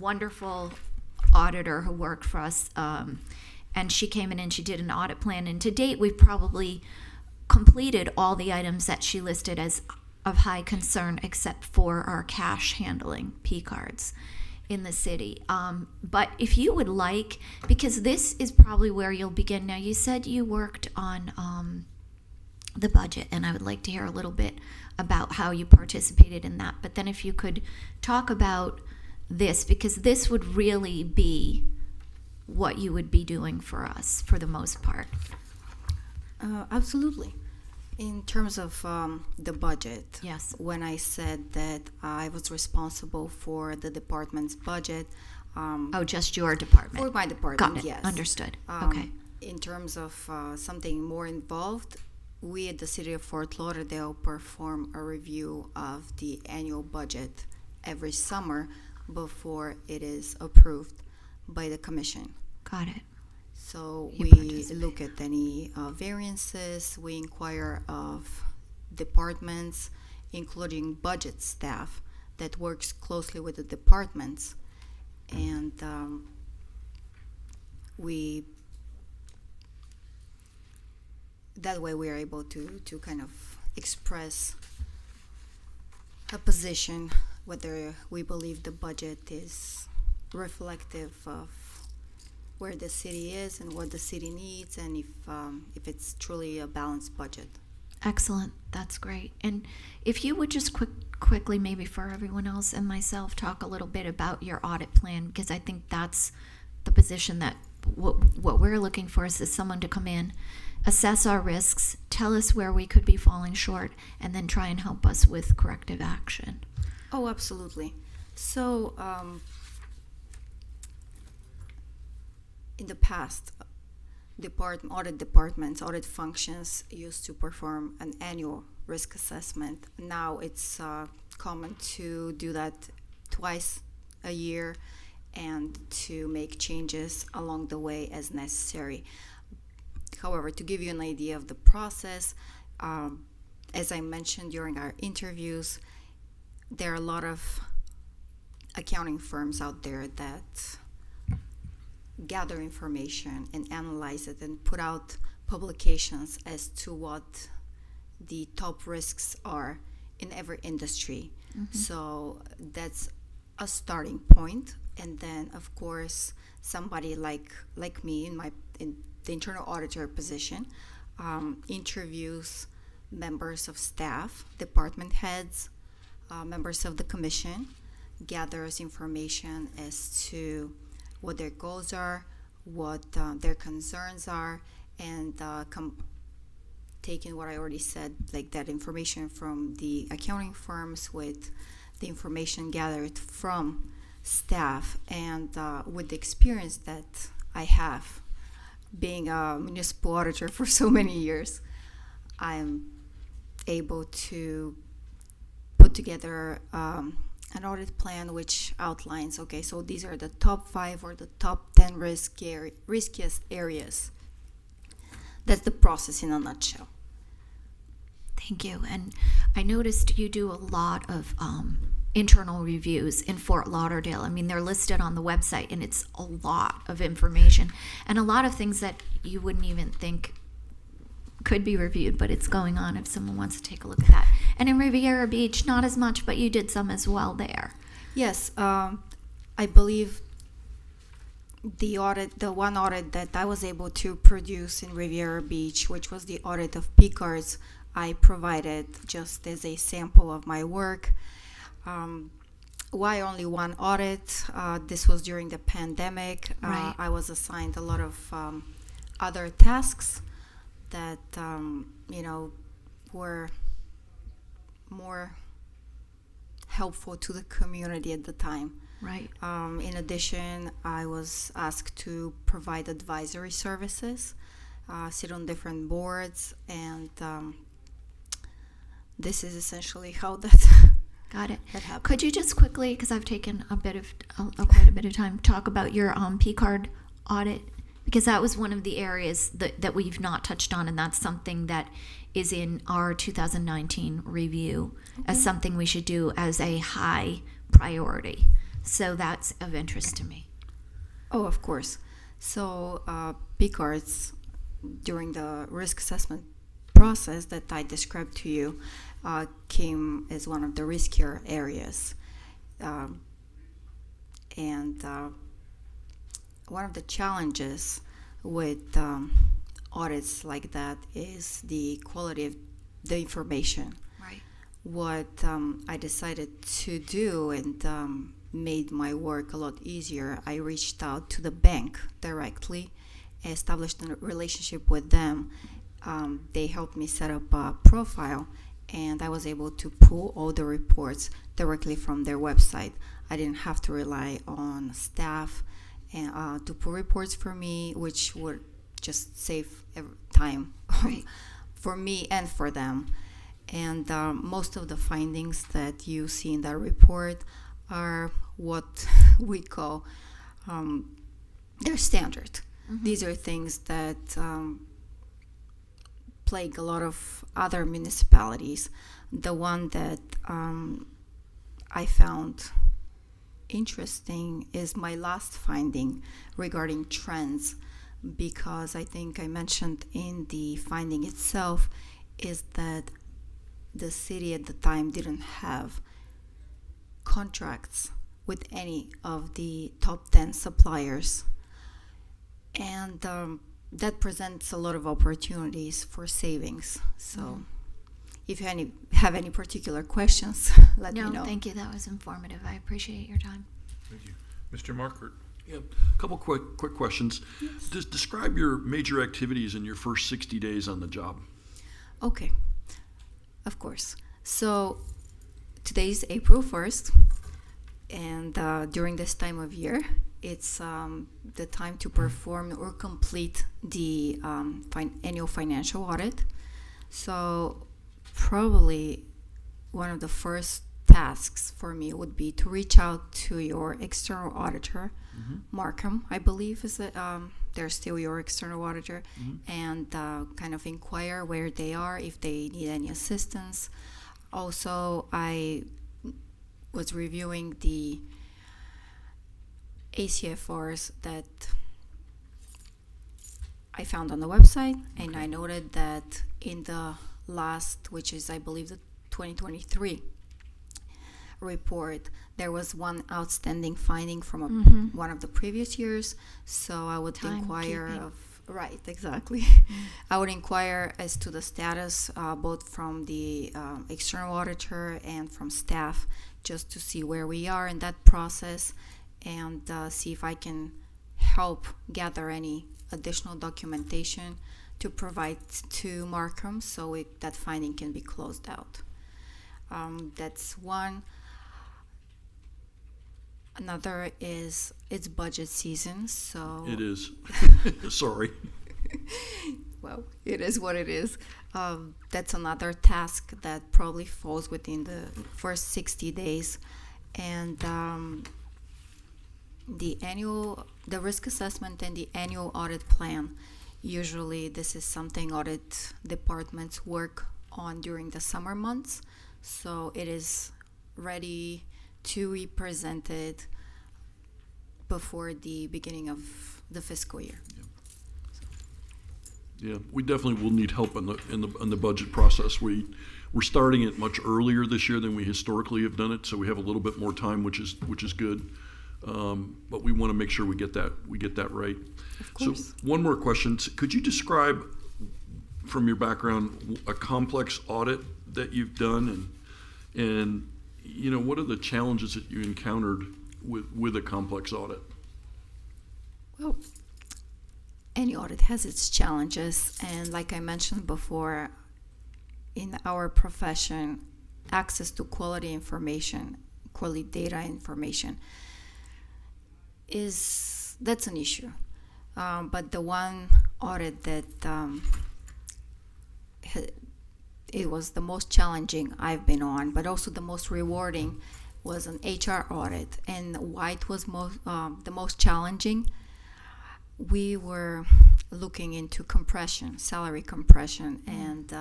wonderful auditor who worked for us, and she came in and she did an audit plan. And to date, we've probably completed all the items that she listed as of high concern, except for our cash handling P cards in the city. But if you would like, because this is probably where you'll begin. Now, you said you worked on the budget, and I would like to hear a little bit about how you participated in that. But then if you could talk about this, because this would really be what you would be doing for us for the most part. Absolutely. In terms of the budget, Yes. when I said that I was responsible for the department's budget, Just your department. for my department, Got it. yes. Understood. Okay. In terms of something more involved, we at the City of Fort Lauderdale perform a review of the annual budget every summer before it is approved by the commission. Got it. So You we participate. look at any variances, we inquire of departments, including budget staff that works closely with the departments. And that way we are able to kind of express a position, whether we believe the budget is reflective of where the city is and what the city needs, and if it's truly a balanced budget. Excellent. That's great. And if you would just quickly, maybe for everyone else and myself, talk a little bit about your audit plan, because I think that's the position that what we're looking for is someone to come in, assess our risks, tell us where we could be falling short, and then try and help us with corrective action. Oh, absolutely. So, in the past, audit departments, audit functions used to perform an annual risk assessment. Now it's common to do that twice a year and to make changes along the way as necessary. However, to give you an idea of the process, as I mentioned during our interviews, there are a lot of accounting firms out there that gather information and analyze it and put out publications as to what the top risks are in every industry. So that's a starting point. And then, of course, somebody like me in the internal auditor position interviews members of staff, department heads, members of the commission, gathers information as to what their goals are, what their concerns are, and taking what I already said, like that information from the accounting firms with the information gathered from staff, and with the experience that I have being a municipal auditor for so many years, I'm able to put together an audit plan which outlines, okay, so these are the top 5 or the top 10 riskiest areas. That's the process in a nutshell. Thank you. And I noticed you do a lot of internal reviews in Fort Lauderdale. I mean, they're listed on the website, and it's a lot of information and a lot of things that you wouldn't even think could be reviewed, but it's going on if someone wants to take a look at that. And in Riviera Beach, not as much, but you did some as well there. Yes, I believe the one audit that I was able to produce in Riviera Beach, which was the audit of P-cards, I provided just as a sample of my work. Why only one audit? This was during the pandemic. Right. I was assigned a lot of other tasks that, were more helpful to the community at the time. Right. In addition, I was asked to provide advisory services, sit on different boards, and this is essentially how that Got it. that happened. Could you just quickly, because I've taken quite a bit of time, talk about your P-card audit? Because that was one of the areas that we've not touched on, and that's something that is in our 2019 review as something we should do as a high priority. So that's of interest to me. Oh, of course. So P-cards, during the risk assessment process that I described to you, came as one of the riskier areas. And one of the challenges with audits like that is the quality of the information. Right. What I decided to do and made my work a lot easier, I reached out to the bank directly, established a relationship with them. They helped me set up a profile, and I was able to pull all the reports directly from their website. I didn't have to rely on staff and, to pull reports for me, which would just save time Right. for me and for them. And most of the findings that you see in that report are what we call they're standard. Mm-hmm. These are things that plague a lot of other municipalities. The one that I found interesting is my last finding regarding trends, because I think I mentioned in the finding itself is that the city at the time didn't have contracts with any of the top 10 suppliers, and that presents a lot of opportunities for savings. So if you have any particular questions, let me know. No, thank you. That was informative. I appreciate your time. Thank you. Mr. Markert. Yeah, a couple quick questions. Just describe your major activities in your first 60 days on the job. Okay, of course. So today's April 1st, and during this time of year, it's the time to perform or complete the annual financial audit. So probably one of the first tasks for me would be to reach out to your external auditor, Markham, I believe is they're still your external auditor, and kind of inquire where they are, if they need any assistance. Also, I was reviewing the ACFRs that I found on the website, and I noted that in the last, which is I believe the 2023 report, there was one outstanding finding from one of the previous years. So I would inquire Timekeeping. of right, exactly. I would inquire as to the status, both from the external auditor and from staff, just to see where we are in that process, and see if I can help gather any additional documentation to provide to Markham so that finding can be closed out. That's one. Another is it's budget season, so It is. Sorry. well, it is what it is. That's another task that probably falls within the first 60 days. And the risk assessment and the annual audit plan, usually this is something audit departments work on during the summer months. So it is ready to be presented before the beginning of the fiscal year. Yeah, we definitely will need help in the budget process. We're starting it much earlier this year than we historically have done it, so we have a little bit more time, which is good. But we want to make sure we get that right. Of course. So one more question: could you describe, from your background, a complex audit that you've done, and what are the challenges that you encountered with a complex audit? Well, any audit has its challenges, and like I mentioned before, in our profession, access to quality information, quality data information, that's an issue. But the one audit that it was the most challenging I've been on, but also the most rewarding, was an HR audit. And why it was the most challenging? We were looking into salary compression, and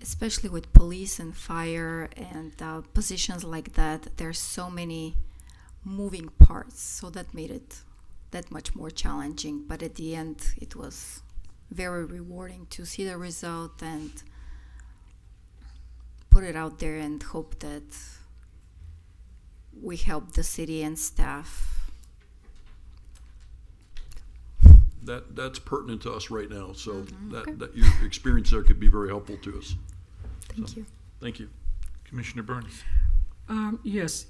especially with police and fire and positions like that, there's so many moving parts, so that made it that much more challenging. But at the end, it was very rewarding to see the result and put it out there and hope that we help the city and staff. That's pertinent to us right now, so that your experience there could be very helpful to us. Thank you. Thank you. Commissioner Burns. Yes,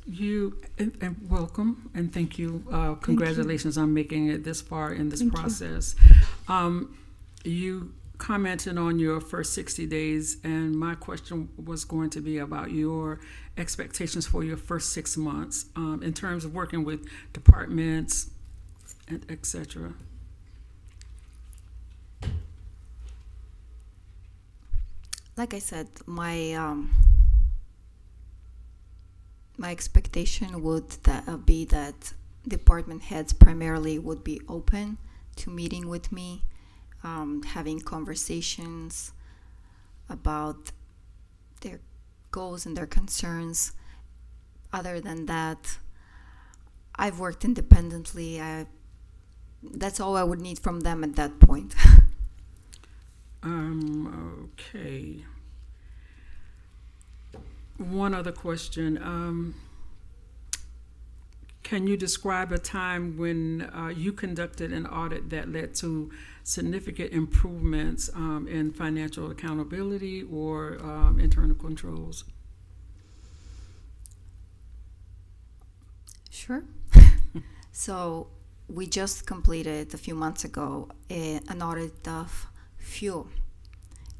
and welcome, and thank you. Congratulations on making it this far in this process. You commented on your first 60 days, and my question was going to be about your expectations for your first 6 months in terms of working with departments, and et cetera. Like I said, my expectation would be that department heads primarily would be open to meeting with me, having conversations about their goals and their concerns. Other than that, I've worked independently. That's all I would need from them at that point. Okay. One other question. Can you describe a time when you conducted an audit that led to significant improvements in financial accountability or internal controls? Sure. So we just completed a few months ago an audit of fuel.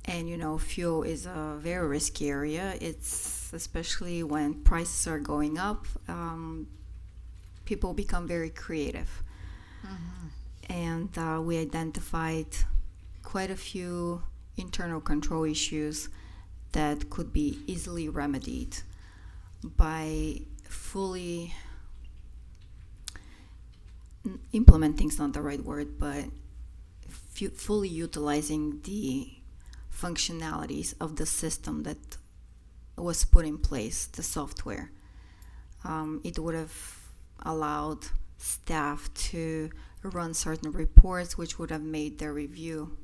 And fuel is a very risky area. It's especially when prices are going up, people become very creative. And we identified quite a few internal control issues that could be easily remedied by fully implementing is not the right word, but fully utilizing the functionalities of the system that was put in place, the software. It would have allowed staff to run certain reports, which would have made their review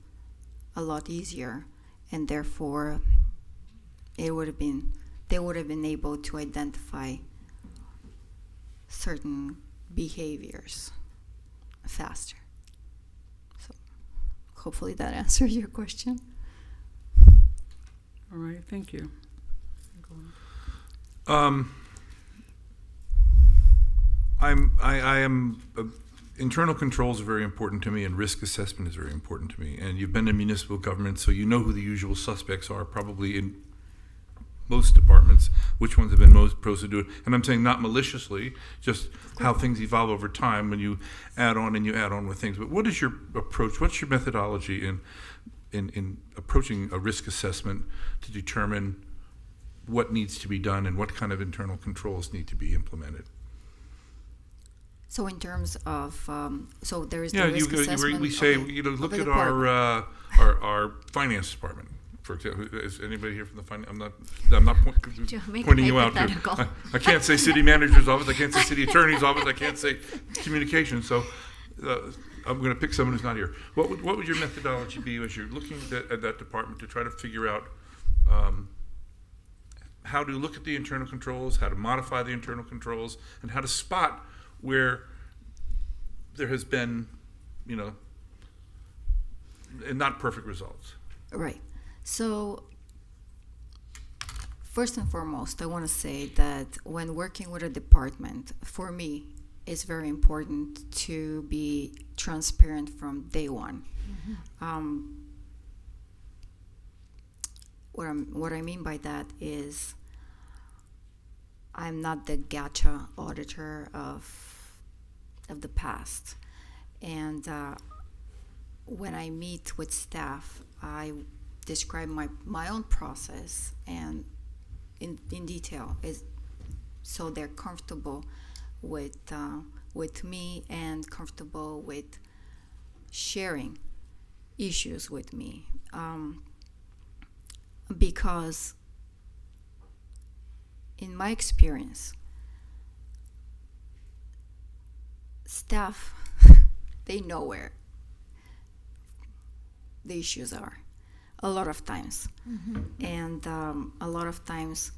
a lot easier, and therefore they would have been able to identify certain behaviors faster. So hopefully that answers your question. All right, thank you. Internal controls are very important to me, and risk assessment is very important to me. And you've been in municipal government, so you know who the usual suspects are, probably in most departments, which ones have been most pros to do it. And I'm saying not maliciously, just how things evolve over time when you add on and you add on with things. But what is your approach? What's your methodology in approaching a risk assessment to determine what needs to be done and what kind of internal controls need to be implemented? So in terms of, so there is the risk assessment. We say, of look the at department. our finance department. For example, is anybody here from the finance? I'm not Do you make a pointing you out. hypothetical? I can't say city manager's office. I can't say city attorney's office. I can't say communications. So I'm going to pick someone who's not here. What would your methodology be as you're looking at that department to try to figure out how to look at the internal controls, how to modify the internal controls, and how to spot where there has been, not perfect results? Right. So, first and foremost, I want to say that when working with a department, for me, it's very important to be transparent from day one. What I mean by that is I'm not the gotcha auditor of the past. And when I meet with staff, I describe my own process and in detail, is so they're comfortable with me and comfortable with sharing issues with me, because in my experience, staff they know where the issues are a lot of times. And a lot of times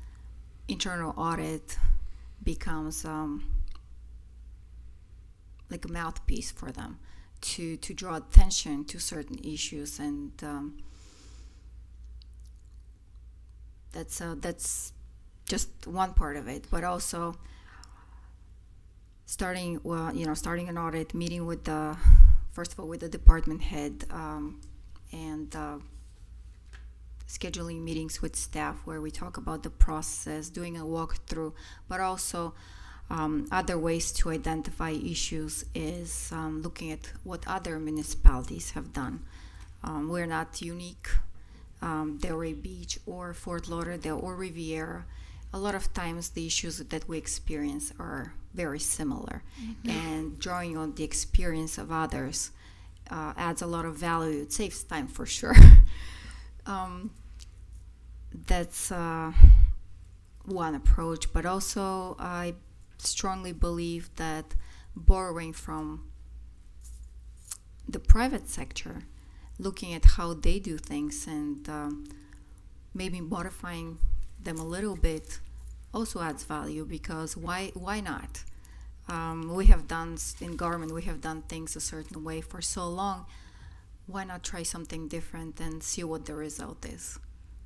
internal audit becomes like a mouthpiece for them to draw attention to certain issues, and that's just one part of it. But also starting an audit, meeting with first of all with the department head, and scheduling meetings with staff where we talk about the process, doing a walkthrough, but also other ways to identify issues is looking at what other municipalities have done. We're not unique. Delray Beach or Fort Lauderdale or Riviera, a lot of times the issues that we experience are very similar. And drawing on the experience of others adds a lot of value. It saves time for sure. That's one approach, but also I strongly believe that borrowing from the private sector, looking at how they do things and maybe modifying them a little bit also adds value, because why not? We have done in government, we have done things a certain way for so long. Why not try something different and see what the result is?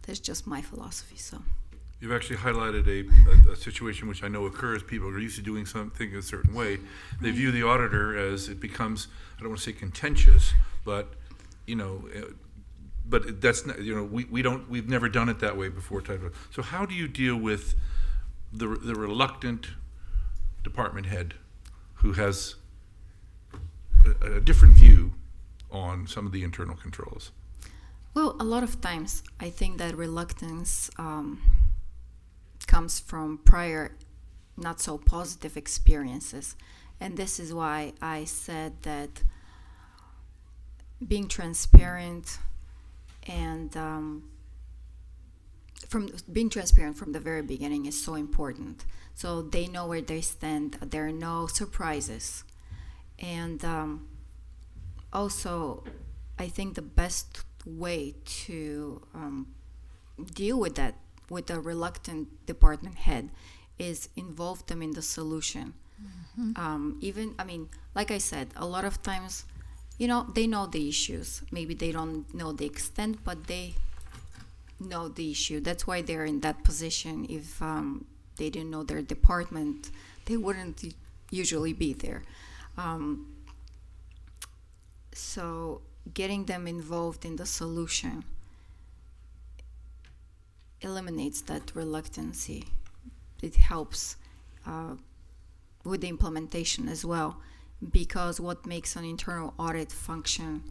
That's just my philosophy. So You've actually highlighted a situation which I know occurs. People are used to doing something a certain way. They view the auditor as it becomes, I don't want to say contentious, but but that's not, we've never done it that way before. So how do you deal with the reluctant department head who has a different view on some of the internal controls? Well, a lot of times I think that reluctance comes from prior not so positive experiences. And this is why I said that being transparent and from being transparent from the very beginning is so important. So they know where they stand. There are no surprises. And also, I think the best way to deal with that, with a reluctant department head, is involve them in the solution. Like I said, a lot of times, they know the issues. Maybe they don't know the extent, but they know the issue. That's why they're in that position. If they didn't know their department, they wouldn't usually be there. So getting them involved in the solution eliminates that reluctancy. It helps with the implementation as well, because what makes an internal audit function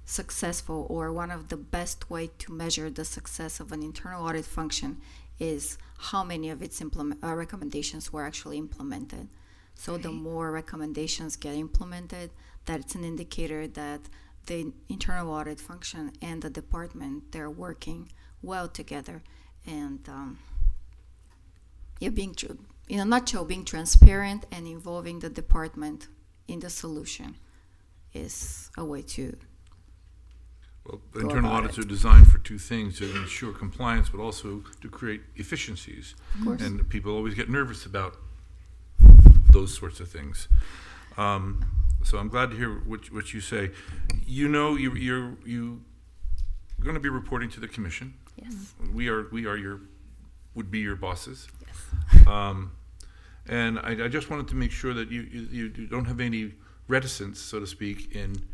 successful, or one of the best way to measure the success of an internal audit function, is how many of its recommendations were actually implemented. So the more recommendations get implemented, that's an indicator that the internal audit function and the department, they're working well together, and being in a nutshell, being transparent and involving the department in the solution is a way to. Well, Go internal about audits it. are designed for two things: to ensure compliance, but also to create efficiencies. Of course. And people always get nervous about those sorts of things. So I'm glad to hear what you say. You know, you're going to be reporting to the commission. Yes. We would be your bosses. Yes. And I just wanted to make sure that you don't have any reticence, so to speak, in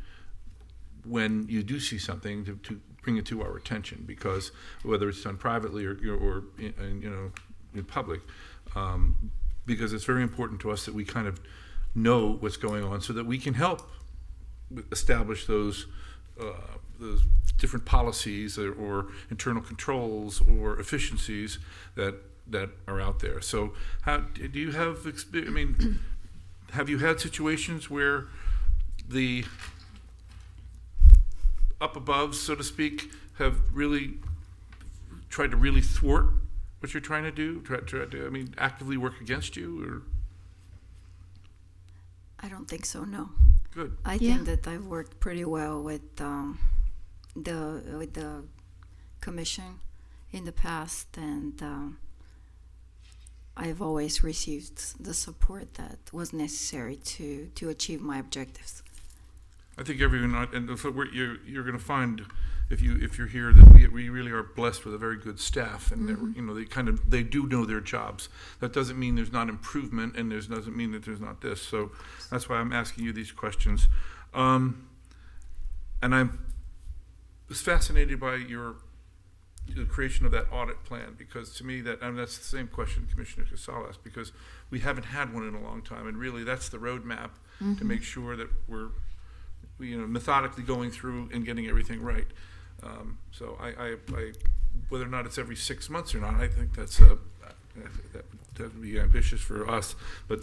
when you do see something to bring it to our attention, because whether it's done privately or in public, because it's very important to us that we kind of know what's going on so that we can help establish those different policies or internal controls or efficiencies that are out there. So how do you have have you had situations where the up above, so to speak, have really tried to really thwart what you're trying to do? Try to actively work against you, or? I don't think so. No. Good. I think that I've worked pretty well with the commission in the past, and I've always received the support that was necessary to achieve my objectives. I think everyone, and so you're going to find if you're here that we really are blessed with a very good staff, and they do know their jobs. That doesn't mean there's not improvement, and doesn't mean that there's not this. So that's why I'm asking you these questions, and I was fascinated by the creation of that audit plan, because to me that's the same question Commissioner Casal asked, because we haven't had one in a long time, and really that's the roadmap to make sure that we're methodically going through and getting everything right. So I whether or not it's every 6 months or not, I think that would be ambitious for us, but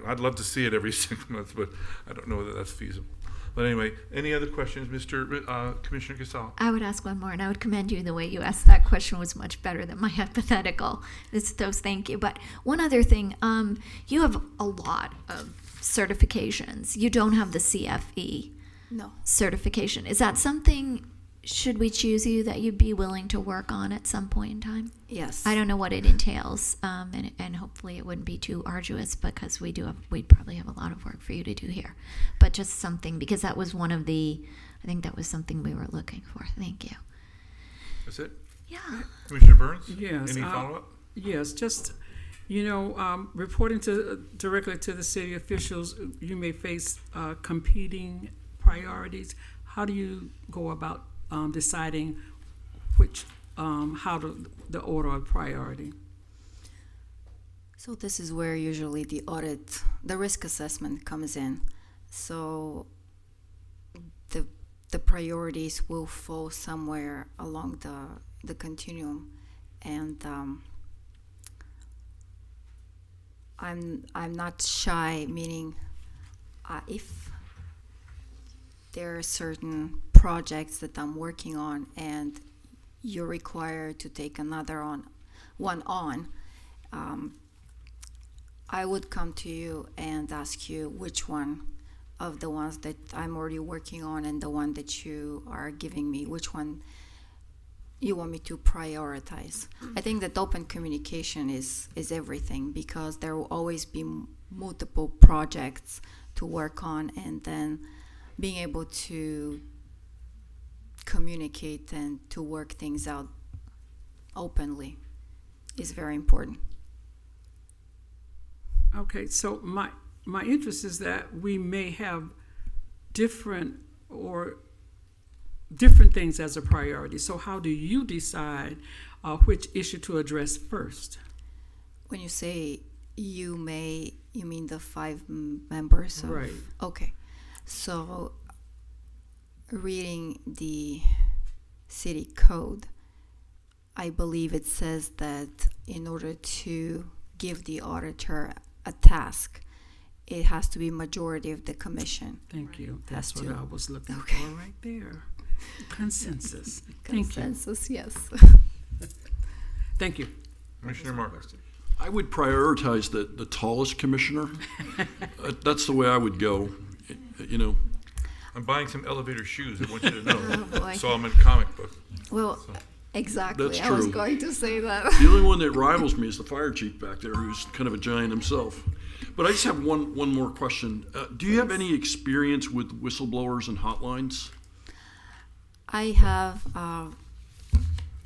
I'd love to see it every 6 months, but I don't know whether that's feasible. But anyway, any other questions, Commissioner Casal? I would ask one more, and I would commend you. The way you asked that question was much better than my hypothetical. Thank you. But one other thing, you have a lot of certifications. You don't have the CFE No. certification. Is that something, should we choose you, that you'd be willing to work on at some point in time? Yes. I don't know what it entails, and hopefully it wouldn't be too arduous, because we'd probably have a lot of work for you to do here. But just something, because that was I think that was something we were looking for. Thank you. That's it? Yeah. Commissioner Burns? Yes. Any follow-up? Yes, just, reporting directly to the city officials, you may face competing priorities. How do you go about deciding the order of priority? So this is where usually the risk assessment comes in. So the priorities will fall somewhere along the continuum, and I'm not shy, meaning if there are certain projects that I'm working on and you're required to take another one on, I would come to you and ask you which one of the ones that I'm already working on and the one that you are giving me, which one you want me to prioritize. I think that open communication is everything, because there will always be multiple projects to work on, and then being able to communicate and to work things out openly is very important. Okay, so my interest is that we may have different things as a priority. So how do you decide which issue to address first? When you say you mean the 5 members? Right. Okay. So reading the city code, I believe it says that in order to give the auditor a task, it has to be majority of the commission. Thank you. That's Has what to. I was looking Okay. for right there. Consensus. Thank you. Consensus, yes. Thank you. Commissioner Mark. I would prioritize the tallest commissioner. That's the way I would go, you know. I'm buying some elevator shoes. I want you to know. Oh, boy. Saw them in comic book. Well, exactly. That's I was true. going to say that. The only one that rivals me is the fire chief back there, who's kind of a giant himself. But I just have one more question. Do you have any experience with whistleblowers and hotlines? I have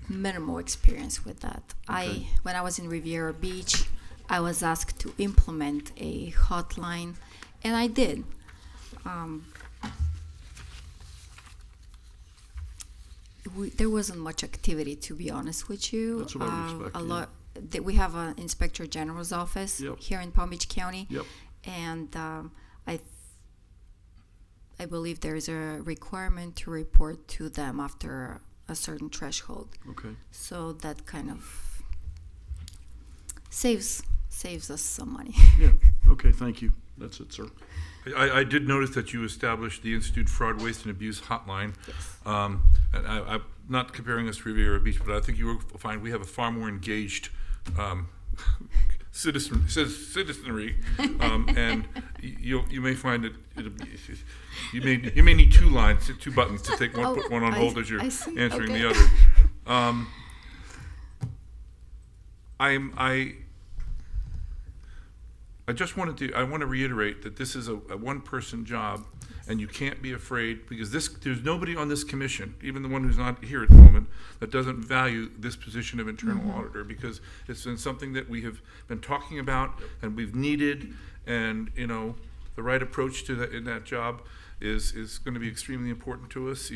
minimal experience with that. Okay. When I was in Riviera Beach, I was asked to implement a hotline, and I did. There wasn't much activity, to be honest with you. That's what I would expect, A yeah. lot. We have an inspector general's office Yep. here in Palm Beach County, Yep. and I believe there is a requirement to report to them after a certain threshold. Okay. So that kind of saves us some money. Yeah. Okay. Thank you. That's it, sir. I did notice that you established the Institute Fraud, Waste, and Abuse Hotline. Yes. And I'm not comparing us to Riviera Beach, but I think you will find we have a far more engaged citizenry, and you may find that you may need two lines, two buttons to take one, put one on hold as you're I see. answering Okay. the other. I just wanted to. I want to reiterate that this is a one-person job, and you can't be afraid because there's nobody on this commission, even the one who's not here at the moment, that doesn't value this position of internal auditor because it's been something that we have been talking about and we've needed, and the right approach to that in that job is going to be extremely important to us.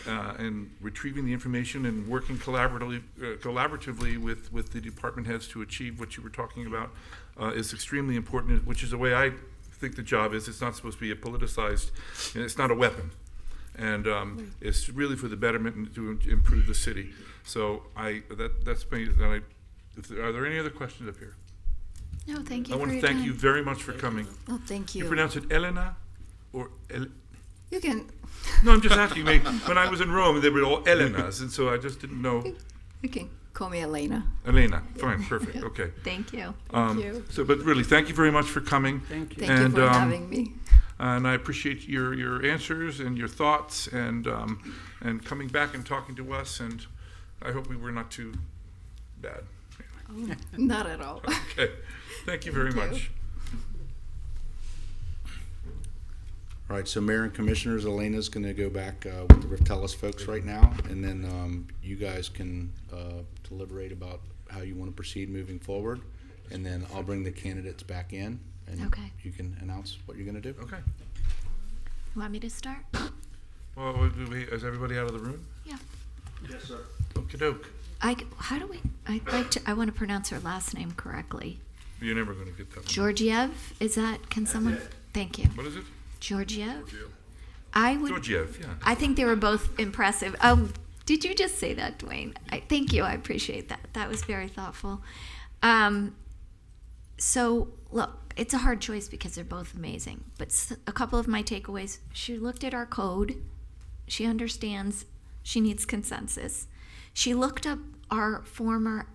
And retrieving the information and working collaboratively with the department heads to achieve what you were talking about is extremely important, which is the way I think the job is. It's not supposed to be a politicized, it's not a weapon. And it's really for the betterment and to improve the city. So that's me. Are there any other questions up here? No, thank you I for want to your thank time. you very much for coming. Oh, thank You you. pronounce it Elena or You can. No, I'm just asking. When I was in Rome, they were all Elenas, and so I just didn't know. You can call me Elena. Elena, fine, perfect, okay. Thank you. you. But really, thank you very much for coming. Thank you. Thank you And, for having me. And I appreciate your answers and your thoughts and coming back and talking to us. And I hope we were not too bad. Not at all. Okay, thank you very Thank you. much. All right, so Mayor and Commissioners, Elena's going to go back with the Riftelis folks right now, and then you guys can deliberate about how you want to proceed moving forward, and then I'll bring the candidates back in, and Okay. you can announce what you're going to do. Okay. You want me to start? Well, is everybody out of the room? Yeah. Yes, sir. Okie doke. I want to pronounce her last name correctly. You're never going to get that one. Georgiev, is that, can someone? Thank you. What is it? Georgiev? I would. Georgiev, yeah. I think they were both impressive. Did you just say that, Dwayne? Thank you. I appreciate that. That was very thoughtful. So, look, it's a hard choice because they're both amazing. But a couple of my takeaways, she looked at our code. She understands she needs consensus. She looked up our former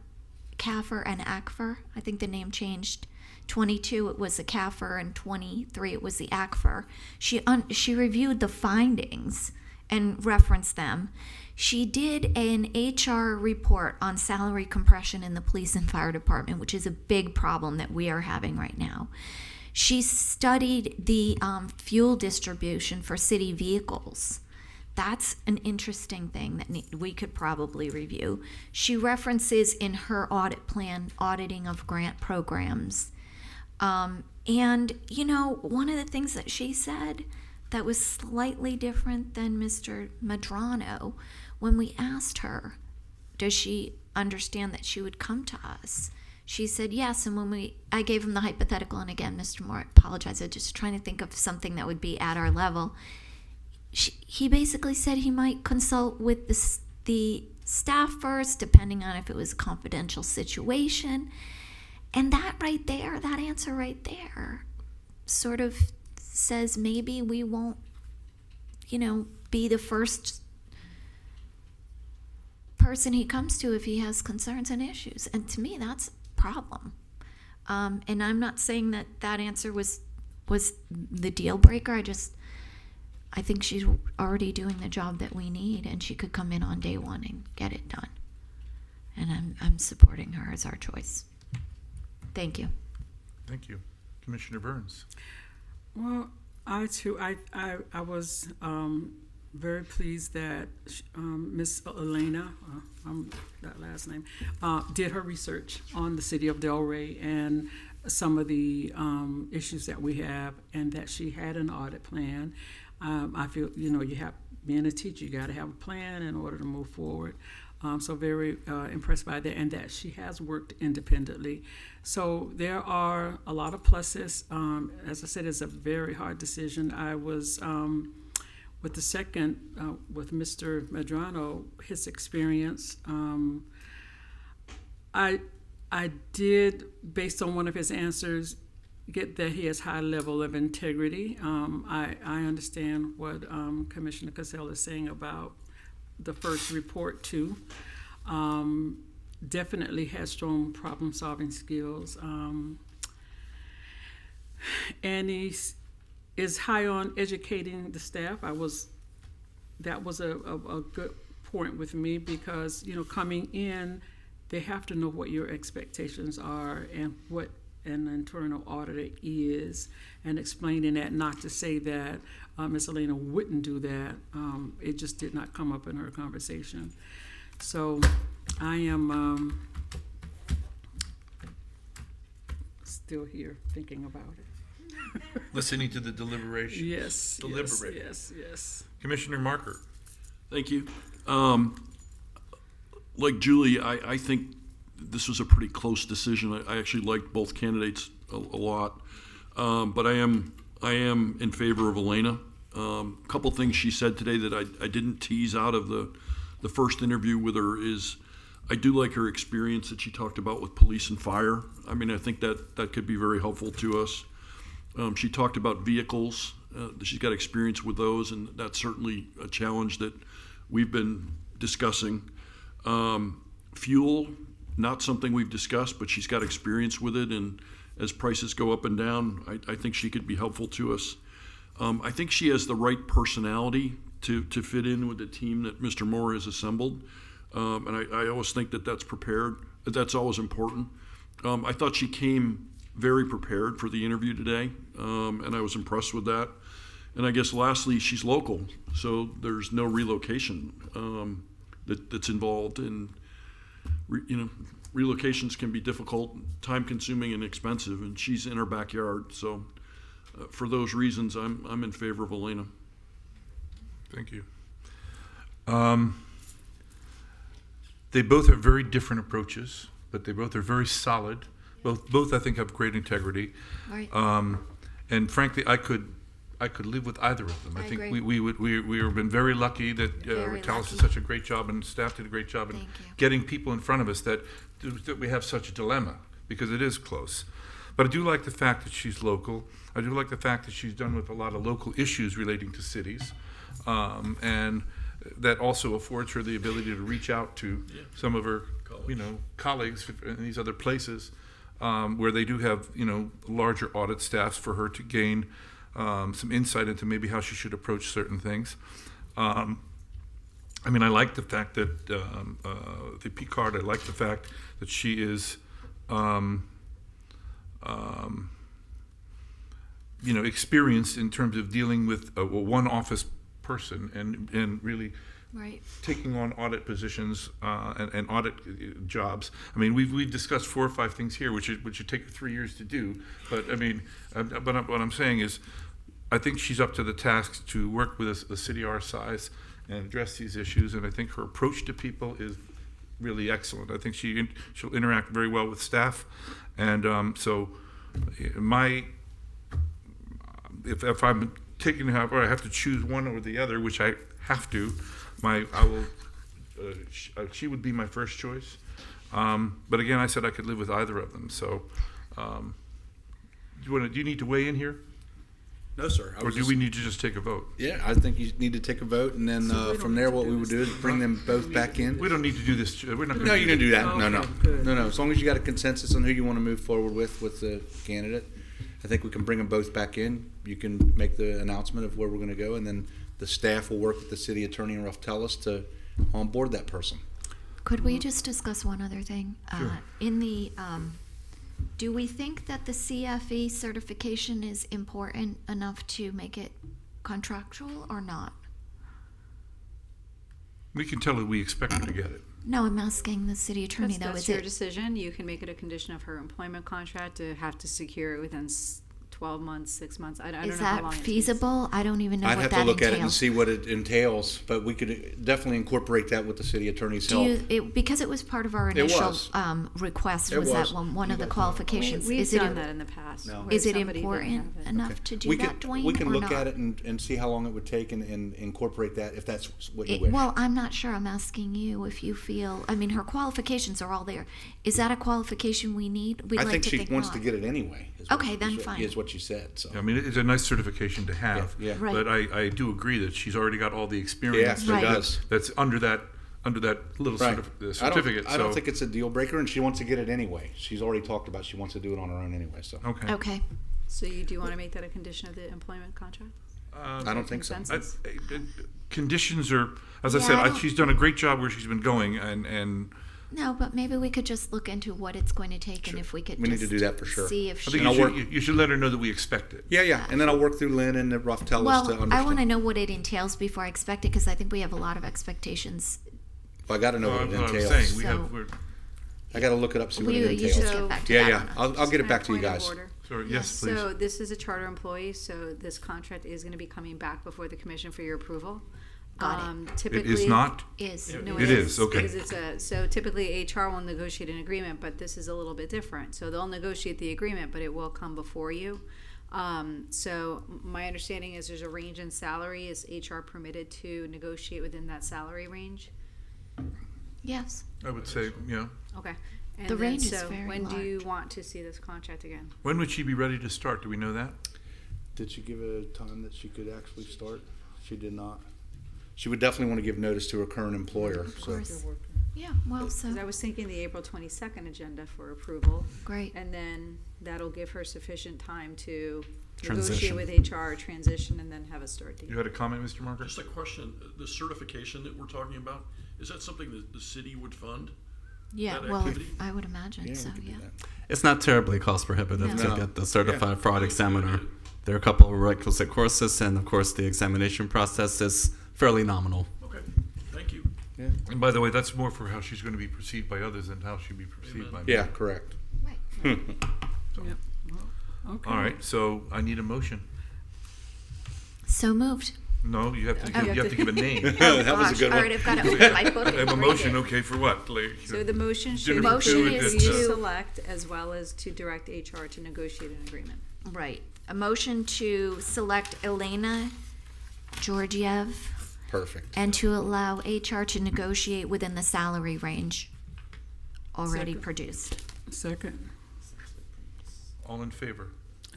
CAFR and ACFR. I think the name changed. 22 it was the CAFR and 23 it was the ACFR. She reviewed the findings and referenced them. She did an HR report on salary compression in the police and fire department, which is a big problem that we are having right now. She studied the fuel distribution for city vehicles. That's an interesting thing that we could probably review. She references in her audit plan auditing of grant programs. And, one of the things that she said that was slightly different than Mr. Madrano, when we asked her, does she understand that she would come to us? She said yes, and when I gave him the hypothetical, and again, Mr. Moore, I apologize, I'm just trying to think of something that would be at our level. He basically said he might consult with the staff first, depending on if it was a confidential situation. And that right there, that answer right there, sort of says maybe we won't, be the first person he comes to if he has concerns and issues. And to me, that's a problem. And I'm not saying that that answer was the deal breaker. I think she's already doing the job that we need, and she could come in on day one and get it done. And I'm supporting her as our choice. Thank you. Thank you. Commissioner Burns. Well, I too, I was very pleased that Miss Elena, that last name, did her research on the city of Delray and some of the issues that we have, and that she had an audit plan. I feel, you have, being a teacher, you got to have a plan in order to move forward. So very impressed by that, and that she has worked independently. So there are a lot of pluses. As I said, it's a very hard decision. I was with the second, with Mr. Medrano, his experience. I did, based on one of his answers, get that he has high level of integrity. I understand what Commissioner Cassell is saying about the first report too. Definitely has strong problem solving skills. And he is high on educating the staff. That was a good point with me, because coming in, they have to know what your expectations are and what an internal auditor is, and explaining that, not to say that Ms. Elena wouldn't do that. It just did not come up in her conversation. So I am still here thinking about it. Listening to the deliberation. Yes. Deliberating. Yes. Commissioner Marker. Thank you. Like Julie, I think this was a pretty close decision. I actually liked both candidates a lot, but I am in favor of Elena. Couple things she said today that I didn't tease out of the first interview with her is, I do like her experience that she talked about with police and fire. I mean, I think that could be very helpful to us. She talked about vehicles. She's got experience with those, and that's certainly a challenge that we've been discussing. Fuel, not something we've discussed, but she's got experience with it, and as prices go up and down, I think she could be helpful to us. I think she has the right personality to fit in with the team that Mr. Moore has assembled, and I always think that's prepared. That's always important. I thought she came very prepared for the interview today, and I was impressed with that. And I guess lastly, she's local, so there's no relocation that's involved. And relocations can be difficult, time-consuming, and expensive. And she's in her backyard, so for those reasons, I'm in favor of Elena. Thank you. They both have very different approaches, but they both are very solid. Both I think have great integrity. Right. And frankly, I could live with either of them. I think agree. we have been very lucky that Very Talis did lucky. such a great job, and staff did a great job in Thank you. getting people in front of us that we have such a dilemma, because it is close. But I do like the fact that she's local. I do like the fact that she's done with a lot of local issues relating to cities, and that also affords her the ability to reach out to some of her colleagues in these other places where they do have larger audit staffs, for her to gain some insight into maybe how she should approach certain things. I like the fact that the Picard, I like the fact that she is experienced in terms of dealing with a one office person and really Right. taking on audit positions and audit jobs. We've discussed 4 or 5 things here, which would take 3 years to do. But what I'm saying is, I think she's up to the task to work with a city our size and address these issues. And I think her approach to people is really excellent. I think she'll interact very well with staff. And if I'm taking, or I have to choose one or the other, which I have to, she would be my first choice. But again, I said I could live with either of them. So, do you need to weigh in here? No, sir. I Or was do just- we need to just take a vote? Yeah, I think you need to take a vote, and then from there, what we would do is bring them both back in. We don't need to do this. We're not. No, you can do that. Oh, No, no, okay, good. no. As long as you got a consensus on who you want to move forward with the candidate, I think we can bring them both back in. You can make the announcement of where we're going to go, and then the staff will work with the city attorney and Ruff-Tellis to onboard that person. Could we just discuss one other thing? Sure. In the, do we think that the CFE certification is important enough to make it contractual or not? We can tell her we expect her to get it. No, I'm asking the city attorney though. That's Is your it decision. You can make it a condition of her employment contract to have to secure it within 12 months, 6 months. I don't know is how that long it takes. feasible? I don't even know I'd what have that to look entails. at it and see what it entails, but we could definitely incorporate that with the city attorney's Do help. because it was part of our It initial was. Request It was was. that one of the You guys know. qualifications. We've is it done that in the past. No. where is it somebody didn't important have it. enough to do We that, can, Dwayne, we can or look not? at it and see how long it would take and incorporate that if that's what you It- wish. well, I'm not sure. I'm asking you if you feel. I mean, her qualifications are all there. Is that a qualification we need? We'd I like think to she think wants not. to get it anyway. Okay, then fine. Is what you said, so. I mean, it's a nice certification to have. Yeah, yeah. Right. But I do agree that she's already got all the experience. Yeah, she Right. does. That's under that little Right. certificate. I don't think it's a deal breaker, and she wants to get it anyway. She's already talked about she wants to do it on her own anyway, so. Okay. Okay. So you do want to make that a condition of the employment contract? I don't think so. Consensus? Conditions are, as I Yeah, said, I don't- she's done a great job where she's been going, and No, but maybe we could just look into what it's going to take, and if we could We need just to do that for sure. see if I she. think And I'll you work- should, you should let her know that we expect it. Yeah, and then I'll work through Lynn and the Ruff-Tellis to Well, understand. I want to know what it entails before I expect it, because I think we have a lot of expectations. I got to know Well, what it that's what I'm entails. saying. We So- have, I got to look it up, see what You it should entails. get back to Yeah, that yeah. on I'll get it back to you Point of guys. order. sorry, yes, please. So this is a charter employee, so this contract is going to be coming back before the commission for your approval. Got it. It Typically, is not? Is No, It is, okay. Because so typically HR will negotiate an agreement, but this is a little bit different. So they'll negotiate the agreement, but it will come before you. So my understanding is there's a range in salary. Is HR permitted to negotiate within that salary range? yes. I would say, yeah. Okay. And The then, range is so very when do you large. want to see this contract again? When would she be ready to start? Do we know that? Did she give a time that she could actually start? She did not. She would definitely want to give notice to her current employer, Of so. course. Yeah. Well, so Because I was thinking the April 22nd agenda for approval. great. And then that'll give her sufficient time to Transition. negotiate with HR, transition, and then have a start date. You had a comment, Mr. Margaret? Just a question, the certification that we're talking about, is that something that the city would fund? Yeah. that Well, activity? I would imagine Yeah, so. we could do Yeah. that. It's not terribly cost prohibitive No. to get the certified Yeah. fraud examiner. There are a couple of requisite courses, and of course, the examination process is fairly nominal. Okay, thank you. And by the way, that's more for how she's going to be perceived by others than how she'd be perceived by me. Yeah, correct. Right. Yep. Well, okay. All right, so I need a motion. So moved. No, you have to give, you have to give a name. Oh, That was a gosh. good All one. right, I've got to open my book. I have a and read motion, it. okay, for what? Like, So the motion should Jennifer Motion Pruitt is did, you to- select as well as to direct HR to negotiate an agreement. Right. A motion to select Elena Georgiev Perfect. and to allow HR to negotiate within the salary range already Second. produced. Second. all in favor?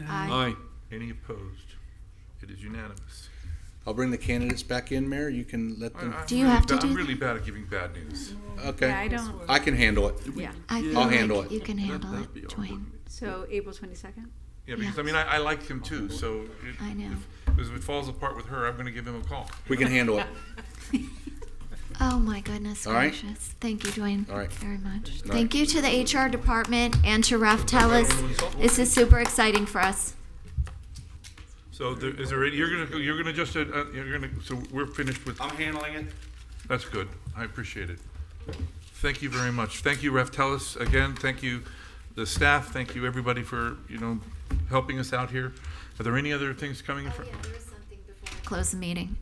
Aye. Any opposed? It is unanimous. I'll bring the candidates back in, Mayor. You can let them. Do you have to do I'm that? really bad at giving bad news. Okay. Yeah, I don't, I can handle it. yeah. I feel I'll like handle it. you can handle That'd be it, our Dwayne. working. So April 22nd? Yeah, because Yes. I mean, I like him too, so. I know. If it falls apart with her, I'm gonna give him a call. We can handle it. Oh my goodness All right. gracious. Thank you, Dwayne. All right. Very much. All right. Thank you to the HR department and to Ruff-Tellis. This is super exciting for us. So there, is there, you're gonna just, so we're finished with, I'm handling it. that's good. I appreciate it. Thank you very much. Thank you, Ruff-Tellis, again. Thank you, the staff. Thank you, everybody, for, helping us out here. Are there any other things coming from, Close the meeting.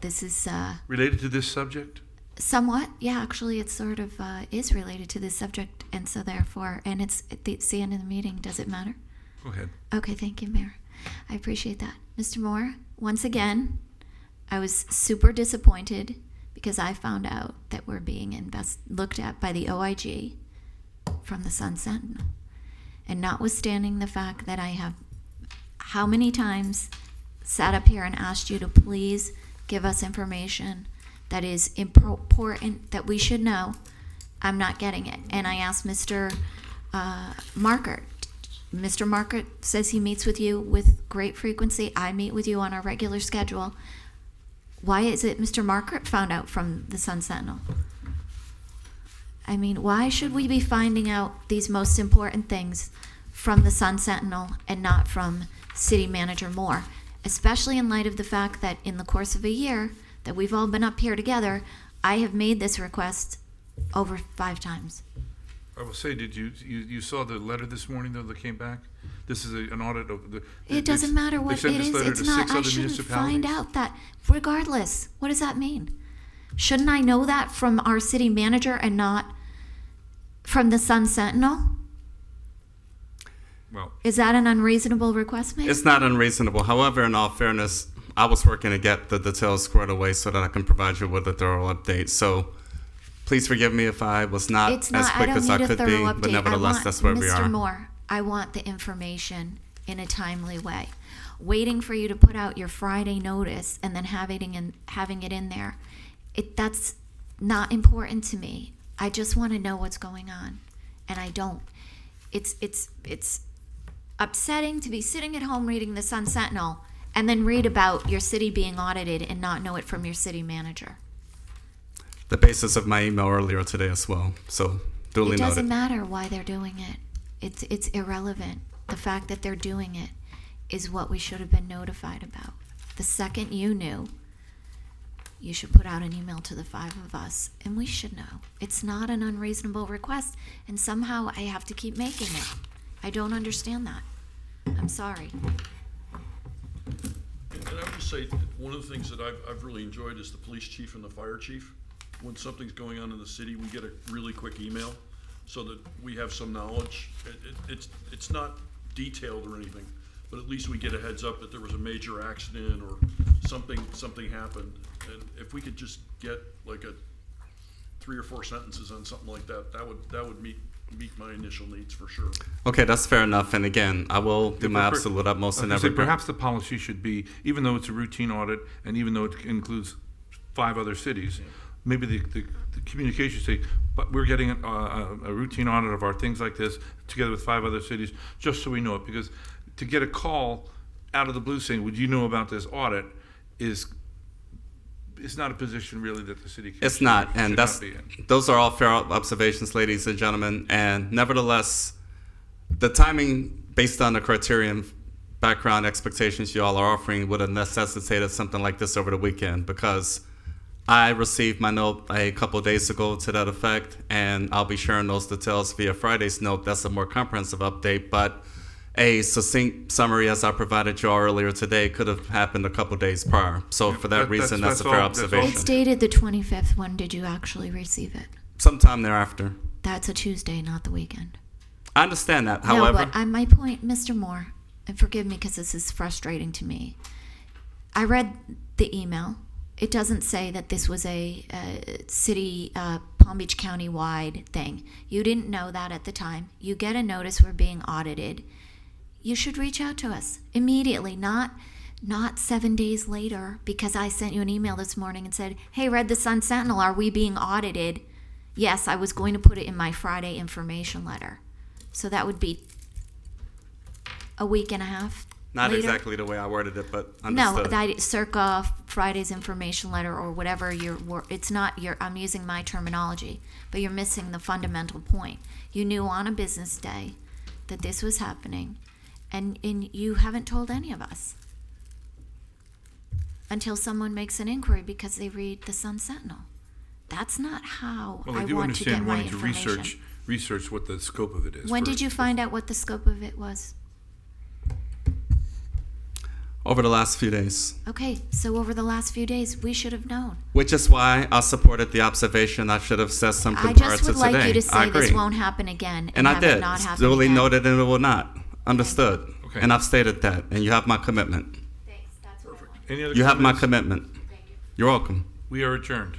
This is related to this subject? somewhat, yeah, actually it sort of is related to this subject, and so therefore, and it's the end of the meeting. Does it matter? Go ahead. Okay, thank you, Mayor. I appreciate that. Mr. Moore, once again, I was super disappointed because I found out that we're being looked at by the OIG from the Sun Sentinel. And notwithstanding the fact that I have how many times sat up here and asked you to please give us information that is important that we should know. I'm not getting it. And I asked Mr. Markert. Mr. Markert says he meets with you with great frequency. I meet with you on a regular schedule. Why is it Mr. Markert found out from the Sun Sentinel? I mean, why should we be finding out these most important things from the Sun Sentinel and not from City Manager Moore? Especially in light of the fact that in the course of a year that we've all been up here together, I have made this request over 5 times. I will say, did you saw the letter this morning though that came back? This is an audit of the. It doesn't matter what it is. It's not. I shouldn't find out that. Regardless, what does that mean? Shouldn't I know that from our city manager and not from the Sun Sentinel? Well, is that an unreasonable request, maybe? It's not unreasonable. However, in all fairness, I was working to get the details squared away so that I can provide you with a thorough update. So please forgive me if I was not as quick as I could be, but nevertheless, that's where we are. Mr. Moore, I want the information in a timely way. Waiting for you to put out your Friday notice and then having it in there, that's not important to me. I just want to know what's going on, and I don't. It's upsetting to be sitting at home reading the Sun Sentinel and then read about your city being audited and not know it from your city manager. The basis of my email earlier today as well. So duly noted. It doesn't matter why they're doing it. It's irrelevant. The fact that they're doing it is what we should have been notified about. The second you knew, you should put out an email to the 5 of us, and we should know. It's not an unreasonable request, and somehow I have to keep making it. I don't understand that. I'm sorry. And I would just say, one of the things that I've really enjoyed is the police chief and the fire chief. When something's going on in the city, we get a really quick email so that we have some knowledge. It's not detailed or anything, but at least we get a heads up that there was a major accident or something happened. And if we could just get like 3 or 4 sentences on something like that, that would meet my initial needs for sure. Okay, that's fair enough. And again, I will do my absolute utmost in every. Perhaps the policy should be, even though it's a routine audit and even though it includes 5 other cities, maybe the communication say, but we're getting a routine audit of our things like this together with 5 other cities, just so we know it. Because to get a call out of the blue saying, would you know about this audit, is not a position really that the city commission It's not, and should those are all fair observations, ladies and gentlemen. And nevertheless, the timing based on the criterion background expectations you all are offering would have necessitated something like this over the weekend, because I received my note a couple of days ago to that effect, and I'll be sharing those details via Friday's note. That's a more comprehensive update, but a succinct summary as I provided you all earlier today could have happened a couple of days prior. So for that reason, that's a fair observation. It's dated the 25th. When did you actually receive it? Sometime thereafter. That's a Tuesday, not the weekend. I understand that. No, However, but my point, Mr. Moore, and forgive me because this is frustrating to me. I read the email. It doesn't say that this was a city, Palm Beach County wide thing. You didn't know that at the time. You get a notice we're being audited. You should reach out to us immediately, not 7 days later, because I sent you an email this morning and said, hey, read the Sun Sentinel, are we being audited? Yes, I was going to put it in my Friday information letter. So that would be a week and a half not later. Exactly the way I worded it, but understood. No, circa Friday's information letter or whatever it's not I'm using my terminology, but you're missing the fundamental point. You knew on a business day that this was happening, and you haven't told any of us until someone makes an inquiry because they read the Sun Sentinel. That's not how I want to get my information. To research what the scope of it is. When did you find out what the scope of it was? Over the last few days. Okay, so over the last few days, we should have known. Which is why I supported the observation. I should have said something prior to today. I just would like you to say this won't happen again, and I have did. it not happen Duly again. noted, and it will not. Understood. Okay. And I've stated that, and you have my commitment. Thanks. That's what I want. Any other You have my comments? commitment. Thank you. You're welcome. We are adjourned.